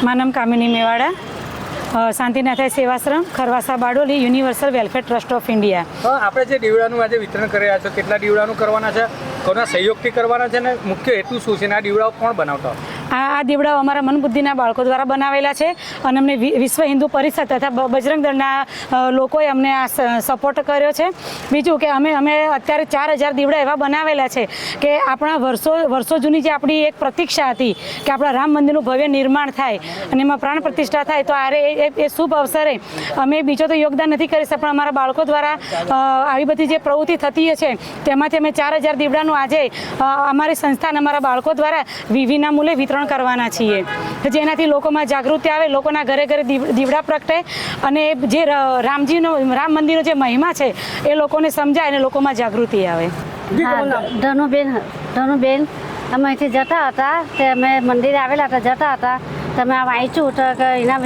મારું નામ Kamini Mewada, Shantinath Sevashram, Kharvasa, Bardoli, universal welfare trust of India. આપણે જે દીવડાનું આજે વિતરણ કરી રહ્યા છો, કેટલા દીવડાનું કરવાના છે, કોના સહયોગથી કરવાના છે અને મુખ્ય હેતુ શું છે અને આ દીવડાઓ કોણ બનાવતા? આ દીવડાઓ અમારા મનબુદ્ધિના બાળકો દ્વારા બનાવેલા છે અને અમને વિશ્વ હિન્દુ પરિષદ તથા બજરંગ દળના લોકોએ અમને આ સપોર્ટ કર્યો છે. બીજું કે અમે અત્યારે 4000 દીવડા એવા બનાવેલા છે કે આપણા વર્ષો જૂની જે આપણી એક પ્રતીક્ષા હતી કે આપણા રામ મંદિરનું ભવ્ય નિર્માણ થાય અને એમાં પ્રાણ પ્રતિષ્ઠા થાય, તો એ શુભ અવસરે અમે બીજો તો યોગદાન નથી કરી શકતા, પણ અમારા બાળકો દ્વારા આવી બધી જે પ્રવૃત્તિ થતી છે તેમાંથી અમે 4000 દીવડાનું આજે અમારી સંસ્થા અને અમારા બાળકો દ્વારા વિના મૂલ્યે વિતરણ કરવાના છીએ, જેનાથી લોકોમાં જાગૃતિ આવે, લોકોના ઘરે ઘરે દીવડા પ્રગટે અને જે રામ મંદિરનો જે મહિમા છે એ લોકોને સમજાય અને લોકોમાં જાગૃતિ આવે. ધનુબેન અમે અહીંથી જતા હતા તે અમે મંદિરે આવેલા હતા, જતા હતા તમે આ વાંચ્યું તો કે ઇનામ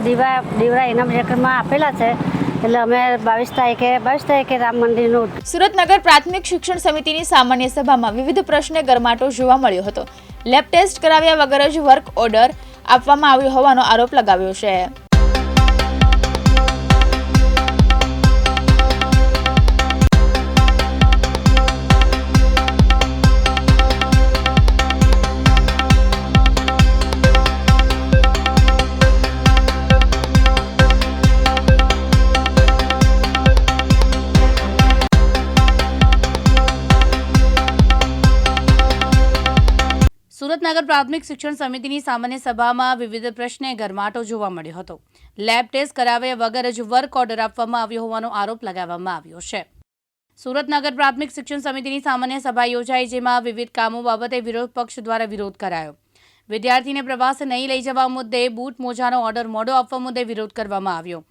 દીવડા ઇનામ વિતરણમાં આપેલા છે એટલે અમે 22 તારીખે રામ મંદિરનું. સુરતનગર પ્રાથમિક શિક્ષણ સમિતિની સામાન્ય સભામાં વિવિધ પ્રશ્ને ગરમાટો જોવા મળ્યો હતો. લેબ ટેસ્ટ કરાવ્યા વગર જ વર્ક ઓર્ડર આપવામાં આવ્યો હોવાનો આરોપ લગાવ્યો છે. સુરતનગર પ્રાથમિક શિક્ષણ સમિતિની સામાન્ય સભામાં વિવિધ પ્રશ્ને ગરમાટો જોવા મળ્યો હતો. લેબ ટેસ્ટ કરાવ્યા વગર જ વર્ક ઓર્ડર આપવામાં આવ્યો હોવાનો આરોપ લગાવવામાં આવ્યો છે. સુરતનગર પ્રાથમિક શિક્ષણ સમિતિની સામાન્ય સભા યોજાઈ, જેમાં વિવિધ કામો બાબતે વિરોધ પક્ષ દ્વારા વિરોધ કરાયો. વિદ્યાર્થીને પ્રવાસ નહીં લઈ જવા મુદ્દે બૂટ મોજાનો ઓર્ડર મોડો આપવા મુદ્દે વિરોધ કરવામાં આવ્યો.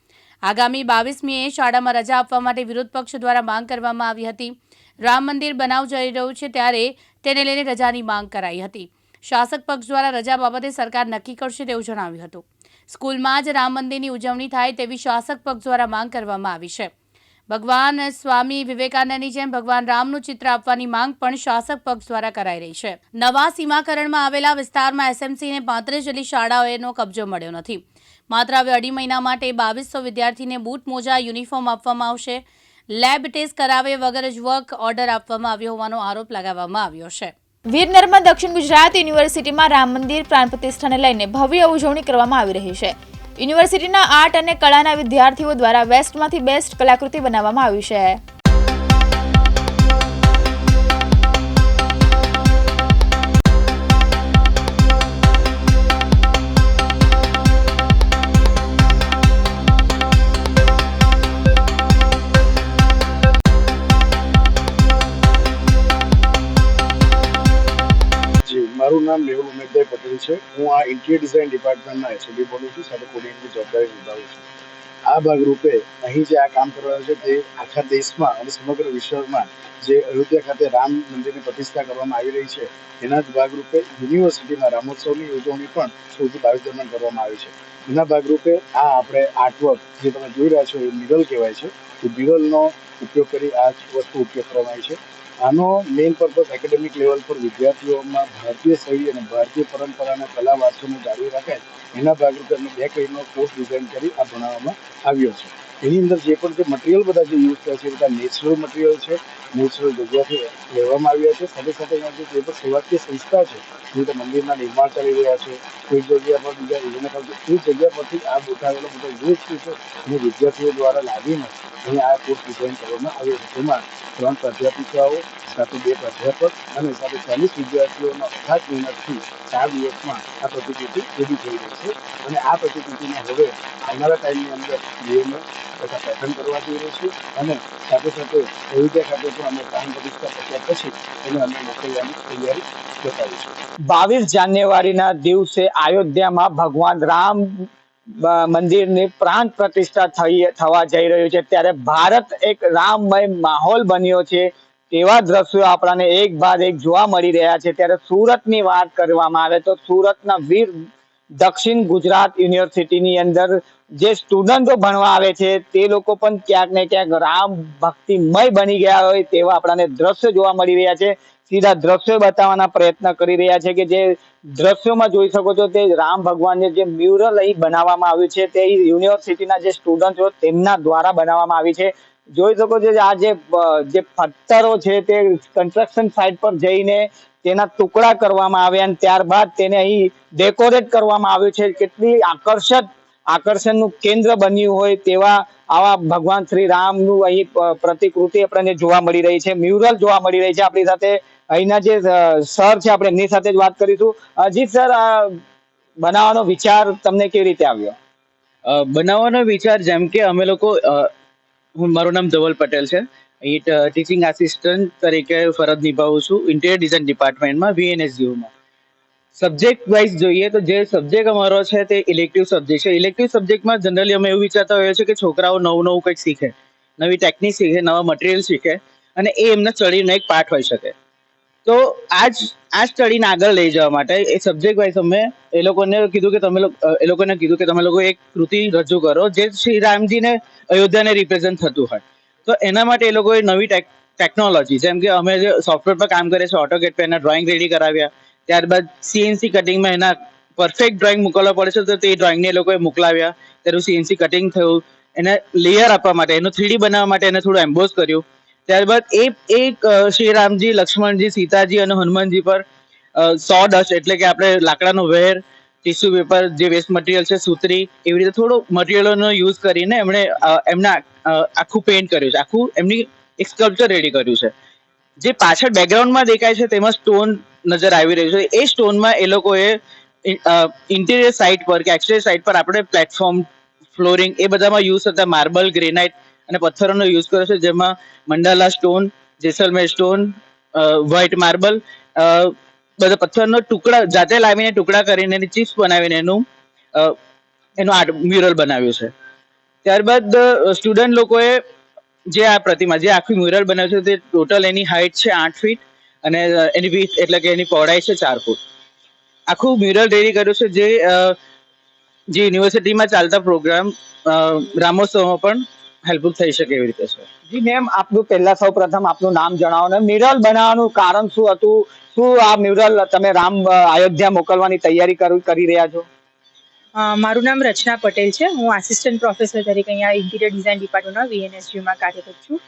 આગામી 22મીએ શાળામાં રજા આપવા માટે વિરોધ પક્ષ દ્વારા માંગ કરવામાં આવી હતી. રામ મંદિર બનાવ જઈ રહ્યું છે ત્યારે તેને લઈને રજાની માંગ કરાઈ હતી. શાસક પક્ષ દ્વારા રજા બાબતે સરકાર નક્કી કરશે તેવું જણાવ્યું હતું. સ્કૂલમાં જ રામ મંદિરની ઉજવણી થાય તેવી શાસક પક્ષ દ્વારા માંગ કરવામાં આવી છે. ભગવાન સ્વામી વિવેકાનંદની જેમ ભગવાન રામનું ચિત્ર આપવાની માંગ પણ શાસક પક્ષ દ્વારા કરાઈ રહી છે. નવા સીમાકરણમાં આવેલા વિસ્તારમાં એસએમસીને 35 જેટલી શાળાઓનો કબજો મળ્યો નથી. માત્ર હવે 2.5 મહિના માટે 2200 વિદ્યાર્થીને બૂટ મોજા યુનિફોર્મ આપવામાં આવશે. લેબ ટેસ્ટ કરાવ્યા વગર જ વર્ક ઓર્ડર આપવામાં આવ્યો હોવાનો આરોપ લગાવવામાં આવ્યો છે. વીર નર્મદ દક્ષિણ ગુજરાત યુનિવર્સિટીમાં રામ મંદિર પ્રાણ પ્રતિષ્ઠાને લઈને ભવ્ય ઉજવણી કરવામાં આવી રહી છે. યુનિવર્સિટીના આર્ટ અને કળાના વિદ્યાર્થીઓ દ્વારા વેસ્ટમાંથી બેસ્ટ કલાકૃતિ બનાવવામાં આવી છે. મારું નામ મેહુલ ઉમેશભાઈ પટેલ છે. હું આ ઇન્ટિરિયર ડિઝાઇન ડિપાર્ટમેન્ટના એચઓડી બોલું છું, સાથે કોડિંગની જવાબદારી નિભાવું છું. આ ભાગરૂપે અહીં જે આ કામ કરવાનું છે તે આખા દેશમાં અને સમગ્ર વિશ્વમાં જે અયોધ્યા ખાતે રામ મંદિરની પ્રતિષ્ઠા કરવામાં આવી રહી છે એના જ ભાગરૂપે યુનિવર્સિટીમાં રામોત્સવની ઉજવણી પણ 16 થી 22 દરમિયાન કરવામાં આવી છે. એના ભાગરૂપે આ આપણે આર્ટવર્ક જે તમે જોઈ રહ્યા છો એ મ્યુરલ કહેવાય છે. એ મ્યુરલનો ઉપયોગ કરી આ વસ્તુ ઉપયોગ કરવામાં આવી છે. આનો મેઇન પર્પઝ એકેડેમિક લેવલ પર વિદ્યાર્થીઓમાં ભારતીય શૈલી અને ભારતીય પરંપરાના કલા વારસાને જાળવી રખાય એના ભાગરૂપે અમે 2 કડીનો કોર્સ ડિઝાઇન કરી આ ભણાવવામાં આવ્યો છે. એની અંદર જે પણ જે મટીરિયલ બધા જે યુઝ થયા છે એ બધા નેચરલ મટીરિયલ છે, નેચરલ જગ્યાથી લેવામાં આવ્યા છે. સાથે સાથે અહીંયા જે પણ સેવાકીય સંસ્થા છે જે રીતે મંદિરના નિર્માણ ચાલી રહ્યા છે, કોઈ જગ્યા પર બીજા ઇવેન્ટ એ જગ્યા પરથી આ ગોઠાવેલો બધો વેસ્ટ છે અને વિદ્યાર્થીઓ દ્વારા લાવીને અહીંયા આ કોર્સ ડિઝાઇન કરવામાં આવ્યો છે. જેમાં 3 પ્રાધ્યાપિકાઓ સાથે 2 પ્રાધ્યાપક અને સાથે 40 વિદ્યાર્થીઓના અથાગ મહેનતથી 4 દિવસમાં આ પ્રતિકૃતિ રેડી થઈ રહી છે. અને આ પ્રતિકૃતિને હવે આવનારા ટાઈમની અંદર જીએમએ તથા પેટર્ન કરવા જઈ રહી છે અને સાથે સાથે અયોધ્યા ખાતે પણ અમે પ્રાણ પ્રતિષ્ઠા પત્યા પછી એને અમે મોકલવાની તૈયારી બતાવી છે. 22 જાન્યુઆરીના દિવસે અયોધ્યામાં ભગવાન રામ મંદિરની પ્રાણ પ્રતિષ્ઠા થવા જઈ રહ્યું છે. ત્યારે ભારત એક રામમય માહોલ બન્યો છે તેવા દ્રશ્યો આપણને એક બાદ એક જોવા મળી રહ્યા છે. ત્યારે સુરતની વાત કરવામાં આવે તો સુરતના વીર દક્ષિણ ગુજરાત યુનિવર્સિટીની અંદર જે સ્ટુડન્ટો ભણવા આવે છે તે લોકો પણ ક્યાંક ને ક્યાંક રામ ભક્તિમય બની ગયા હોય તેવા આપણને દ્રશ્યો જોવા મળી રહ્યા છે. સીધા દ્રશ્યો બતાવવાના પ્રયત્ન કરી રહ્યા છે કે જે દ્રશ્યોમાં જોઈ શકો છો તે રામ ભગવાનને જે મ્યુરલ અહીં બનાવવામાં આવ્યું છે તે યુનિવર્સિટીના જે સ્ટુડન્ટો તેમના દ્વારા બનાવવામાં આવી છે. જોઈ શકો છો આ જે પથ્થરો છે તે કન્સ્ટ્રક્શન સાઇટ પર જઈને તેના ટુકડા કરવામાં આવ્યા અને ત્યારબાદ તેને અહીં ડેકોરેટ કરવામાં આવ્યું છે. કેટલી આકર્ષણનું કેન્દ્ર બન્યું હોય તેવા આવા ભગવાન શ્રી રામનું અહીં પ્રતિકૃતિ આપણને જોવા મળી રહી છે, મ્યુરલ જોવા મળી રહી છે. આપણી સાથે અહીંના જે સર છે આપણે એમની સાથે જ વાત કરીશું. જી સર, બનાવવાનો વિચાર તમને કેવી રીતે આવ્યો? બનાવવાનો વિચાર જેમ કે અમે લોકો મારું નામ ધવલ પટેલ છે, અહીં ટીચિંગ આસિસ્ટન્ટ તરીકે ફરજ નિભાવું છું ઇન્ટિરિયર ડિઝાઇન ડિપાર્ટમેન્ટમાં VNSUમાં. સબ્જેક્ટ વાઇઝ જોઈએ તો જે સબ્જેક્ટ અમારો છે તે ઇલેક્ટિવ સબ્જેક્ટ છે. ઇલેક્ટિવ સબ્જેક્ટમાં જનરલી અમે એવું વિચારતા હોઈએ છીએ કે છોકરાઓ નવું કંઈક શીખે, નવી ટેકનિક શીખે, નવા મટીરિયલ શીખે અને એ એમના સ્ટડીનો એક પાર્ટ હોઈ શકે. તો આ સ્ટડીને આગળ લઈ જવા માટે એ સબ્જેક્ટ વાઇઝ અમે એ લોકોને કીધું કે તમે લોકો એક કૃતિ રજૂ કરો જે શ્રી રામજીને અયોધ્યાને રિપ્રેઝન્ટ થતું હોય. તો એના માટે એ લોકોએ નવી ટેકનોલોજી જેમ કે અમે જે સોફ્ટવેર પર કામ કરીએ છીએ ઓટોકેડ પર એના ડ્રોઈંગ રેડી કરાવ્યા. ત્યારબાદ CNC કટિંગમાં એના પરફેક્ટ ડ્રોઈંગ મોકલવા પડે છે તો તે ડ્રોઈંગને એ લોકોએ મોકલાવ્યા. તેનું CNC કટિંગ થયું, એને લેયર આપવા માટે, એનું 3D બનાવવા માટે એને થોડું એમ્બોઝ કર્યું. ત્યારબાદ એક શ્રી રામજી, લક્ષ્મણજી, સીતાજી અને હનુમાનજી પર સો ડસ્ટ એટલે કે આપણે લાકડાનો વેર, ટીસ્યુ પેપર, જે વેસ્ટ મટીરિયલ છે, સૂતરી, એવી રીતે થોડું મટીરિયલોનો યુઝ કરીને એમના આખું પેઇન્ટ કર્યું છે, આખું એમની એક સ્કલ્પચર રેડી કર્યું છે. જે પાછળ બેકગ્રાઉન્ડમાં દેખાય છે તેમાં સ્ટોન નજર આવી રહ્યું છે. એ સ્ટોનમાં એ લોકોએ ઇન્ટિરિયર સાઇટ પર કે એક્સટિરિયર સાઇટ પર આપણે પ્લેટફોર્મ, ફ્લોરિંગ એ બધામાં યુઝ થતા માર્બલ, ગ્રેનાઇટ અને પથ્થરોનો યુઝ કર્યો છે. જેમાં મંડાલા stone, Jaisalmer stone, white marble, બધા પથ્થરનો ટુકડા જાતે લાવીને ટુકડા કરીને એની ચિપ્સ બનાવીને એનું આર્ટ મ્યુરલ બનાવ્યું છે. ત્યારબાદ સ્ટુડન્ટ લોકોએ જે આ પ્રતિમા, જે આખી મ્યુરલ બનાવ્યું છે તે ટોટલ એની હાઇટ છે 8 ફીટ અને એની વિડ્થ એટલે કે એની પહોળાઈ છે 4 ફૂટ. આખું મ્યુરલ રેડી કર્યું છે જે યુનિવર્સિટીમાં ચાલતા પ્રોગ્રામ રામોત્સવમાં પણ હેલ્પફુલ થઈ શકે એવી રીતે છે. જી મેમ, આપનું પહેલા સૌ પ્રથમ આપનું નામ જણાવો ને મ્યુરલ બનાવવાનું કારણ શું હતું? શું આ મ્યુરલ તમે રામ અયોધ્યા મોકલવાની તૈયારી કરી રહ્યા છો? મારું નામ રચના પટેલ છે. હું આસિસ્ટન્ટ પ્રોફેસર તરીકે અહીંયા ઇન્ટિરિયર ડિઝાઇન ડિપાર્ટમેન્ટમાં VNSUમાં કાર્યરત છું.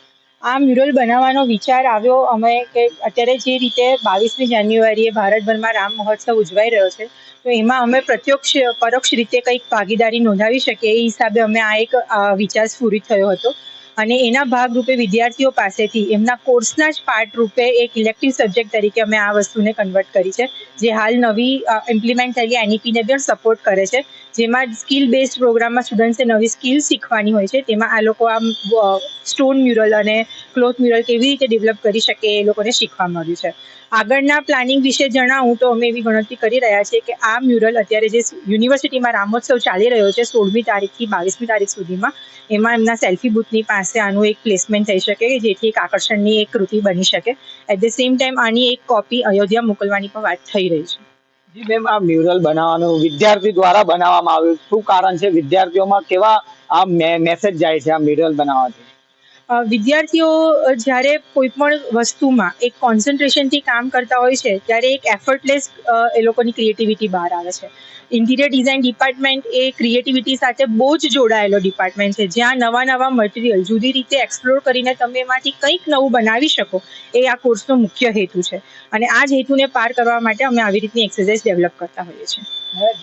આ મ્યુરલ બનાવવાનો વિચાર આવ્યો અમે કે અત્યારે જે રીતે 22મી જાન્યુઆરીએ ભારતભરમાં રામ મહોત્સવ ઉજવાઈ રહ્યો છે, તો એમાં અમે પરોક્ષ રીતે કંઈક ભાગીદારી નોંધાવી શકીએ એ હિસાબે અમે આ એક વિચાર સ્ફુરિત થયો હતો. અને એના ભાગરૂપે વિદ્યાર્થીઓ પાસેથી એમના કોર્સના જ પાર્ટ રૂપે એક ઇલેક્ટિવ સબ્જેક્ટ તરીકે અમે આ વસ્તુને કન્વર્ટ કરી છે, જે હાલ નવી ઇમ્પ્લિમેન્ટ થયેલી એનઈપીને પણ સપોર્ટ કરે છે, જેમાં સ્કિલ બેઝડ પ્રોગ્રામમાં સ્ટુડન્ટ્સે નવી સ્કિલ શીખવાની હોય છે. તેમાં આ લોકો આમ સ્ટોન મ્યુરલ અને ક્લોથ મ્યુરલ કેવી રીતે ડેવલપ કરી શકે એ લોકોને શીખવા મળ્યું છે. આગળના પ્લાનિંગ વિશે જણાવું તો અમે એવી ગણતરી કરી રહ્યા છીએ કે આ મ્યુરલ અત્યારે જે યુનિવર્સિટીમાં રામોત્સવ ચાલી રહ્યો છે 16મી તારીખથી 22મી તારીખ સુધીમાં, એમાં એમના સેલ્ફી બૂથની પાસે આનું એક પ્લેસમેન્ટ થઈ શકે કે જેથી એક આકર્ષણની એક કૃતિ બની શકે. એટ ધ સેમ ટાઈમ આની એક કોપી અયોધ્યા મોકલવાની પણ વાત થઈ રહી છે. જી મેમ, આ મ્યુરલ બનાવવાનું વિદ્યાર્થી દ્વારા બનાવવામાં આવ્યું, શું કારણ છે? વિદ્યાર્થીઓમાં કેવા આ મેસેજ જાય છે આ મ્યુરલ બનાવવાથી? વિદ્યાર્થીઓ જ્યારે કોઈ પણ વસ્તુમાં એક કોન્સન્ટ્રેશનથી કામ કરતા હોય છે ત્યારે એક એફર્ટલેસ એ લોકોની ક્રિએટિવિટી બહાર આવે છે. ઇન્ટિરિયર ડિઝાઇન ડિપાર્ટમેન્ટ એ ક્રિએટિવિટી સાથે બહુ જ જોડાયેલો ડિપાર્ટમેન્ટ છે, જ્યાં નવા મટીરિયલ જુદી રીતે એક્સપ્લોર કરીને તમે એમાંથી કંઈક નવું બનાવી શકો એ આ કોર્સનો મુખ્ય હેતુ છે. અને આ જ હેતુને પાર કરવા માટે અમે આવી રીતની એક્સરસાઇઝ ડેવલપ કરતા હોઈએ છીએ.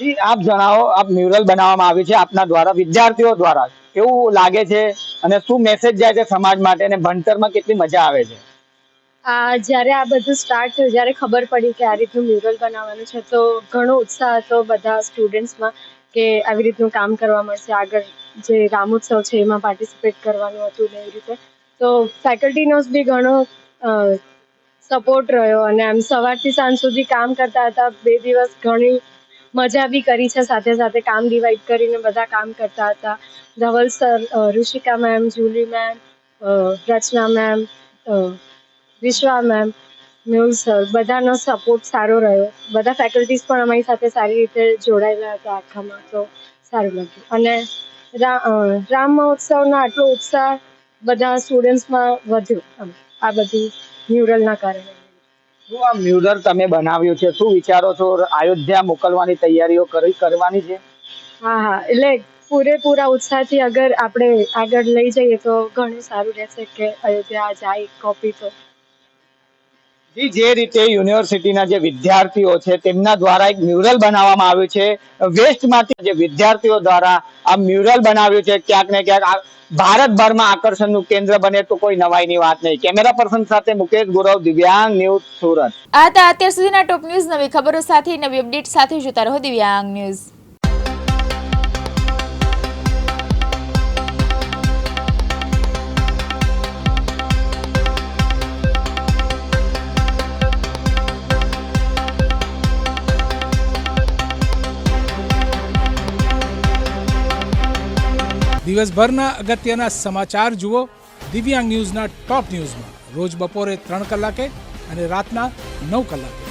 જી આપ જણાવો, આપ મ્યુરલ બનાવવામાં આવ્યું છે આપના દ્વારા, વિદ્યાર્થીઓ દ્વારા, કેવું લાગે છે અને શું મેસેજ જાય છે સમાજ માટે અને ભણતરમાં કેટલી મજા આવે છે? જ્યારે આ બધું સ્ટાર્ટ થયું, જ્યારે ખબર પડી કે આ રીતનું મ્યુરલ બનાવવાનું છે, તો ઘણો ઉત્સાહ હતો બધા સ્ટુડન્ટ્સમાં કે આવી રીતનું કામ કરવા મળશે, આગળ જે રામોત્સવ છે એમાં પાર્ટિસિપેટ કરવાનું હતું ને એવી રીતે. તો ફેકલ્ટીનો બી ઘણો સપોર્ટ રહ્યો અને આમ સવારથી સાંજ સુધી કામ કરતા હતા. 2 દિવસ ઘણી મજા બી કરી છે, સાથે સાથે કામ ડિવાઈડ કરીને બધા કામ કરતા હતા. Dhaval sir, Rishika ma'am, Julie ma'am, Rachana ma'am, Vishwa ma'am, Mehul sir, બધાનો સપોર્ટ સારો રહ્યો. બધા ફેકલ્ટીઝ પણ અમારી સાથે સારી રીતે જોડાયેલા હતા આખામાં, તો સારું લાગ્યું. અને રામ મહોત્સવનો આટલો ઉત્સાહ બધા સ્ટુડન્ટ્સમાં વધ્યો આ બધી મ્યુરલના કારણે. શું આ મ્યુરલ તમે બનાવ્યું છે, શું વિચારો છો? અયોધ્યા મોકલવાની તૈયારીઓ કરવાની છે? હા, એટલે પૂરેપૂરા ઉત્સાહથી અગર આપણે આગળ લઈ જઈએ તો ઘણું સારું રહેશે કે અયોધ્યા જાય કોપી તો. જે રીતે યુનિવર્સિટીના જે વિદ્યાર્થીઓ છે તેમના દ્વારા એક મ્યુરલ બનાવવામાં આવ્યું છે, વેસ્ટમાંથી જે વિદ્યાર્થીઓ દ્વારા આ મ્યુરલ બનાવ્યું છે, ક્યાંક ને ક્યાંક ભારતભરમાં આકર્ષણનું કેન્દ્ર બને તો કોઈ નવાઈની વાત નહીં. કેમેરા પર્સન સાથે મુકેશ ગુરવ, દિવ્યાંગ ન્યૂઝ, સુરત. આ હતા અત્યાર સુધીના ટોપ ન્યૂઝ. નવી ખબરો સાથે, નવી અપડેટ સાથે જોતા રહો દિવ્યાંગ ન્યૂઝ. દિવસભરના અગત્યના સમાચાર જુઓ દિવ્યાંગ ન્યૂઝના ટોપ ન્યૂઝમાં રોજ બપોરે 3 કલાકે અને રાતના 9 કલાકે.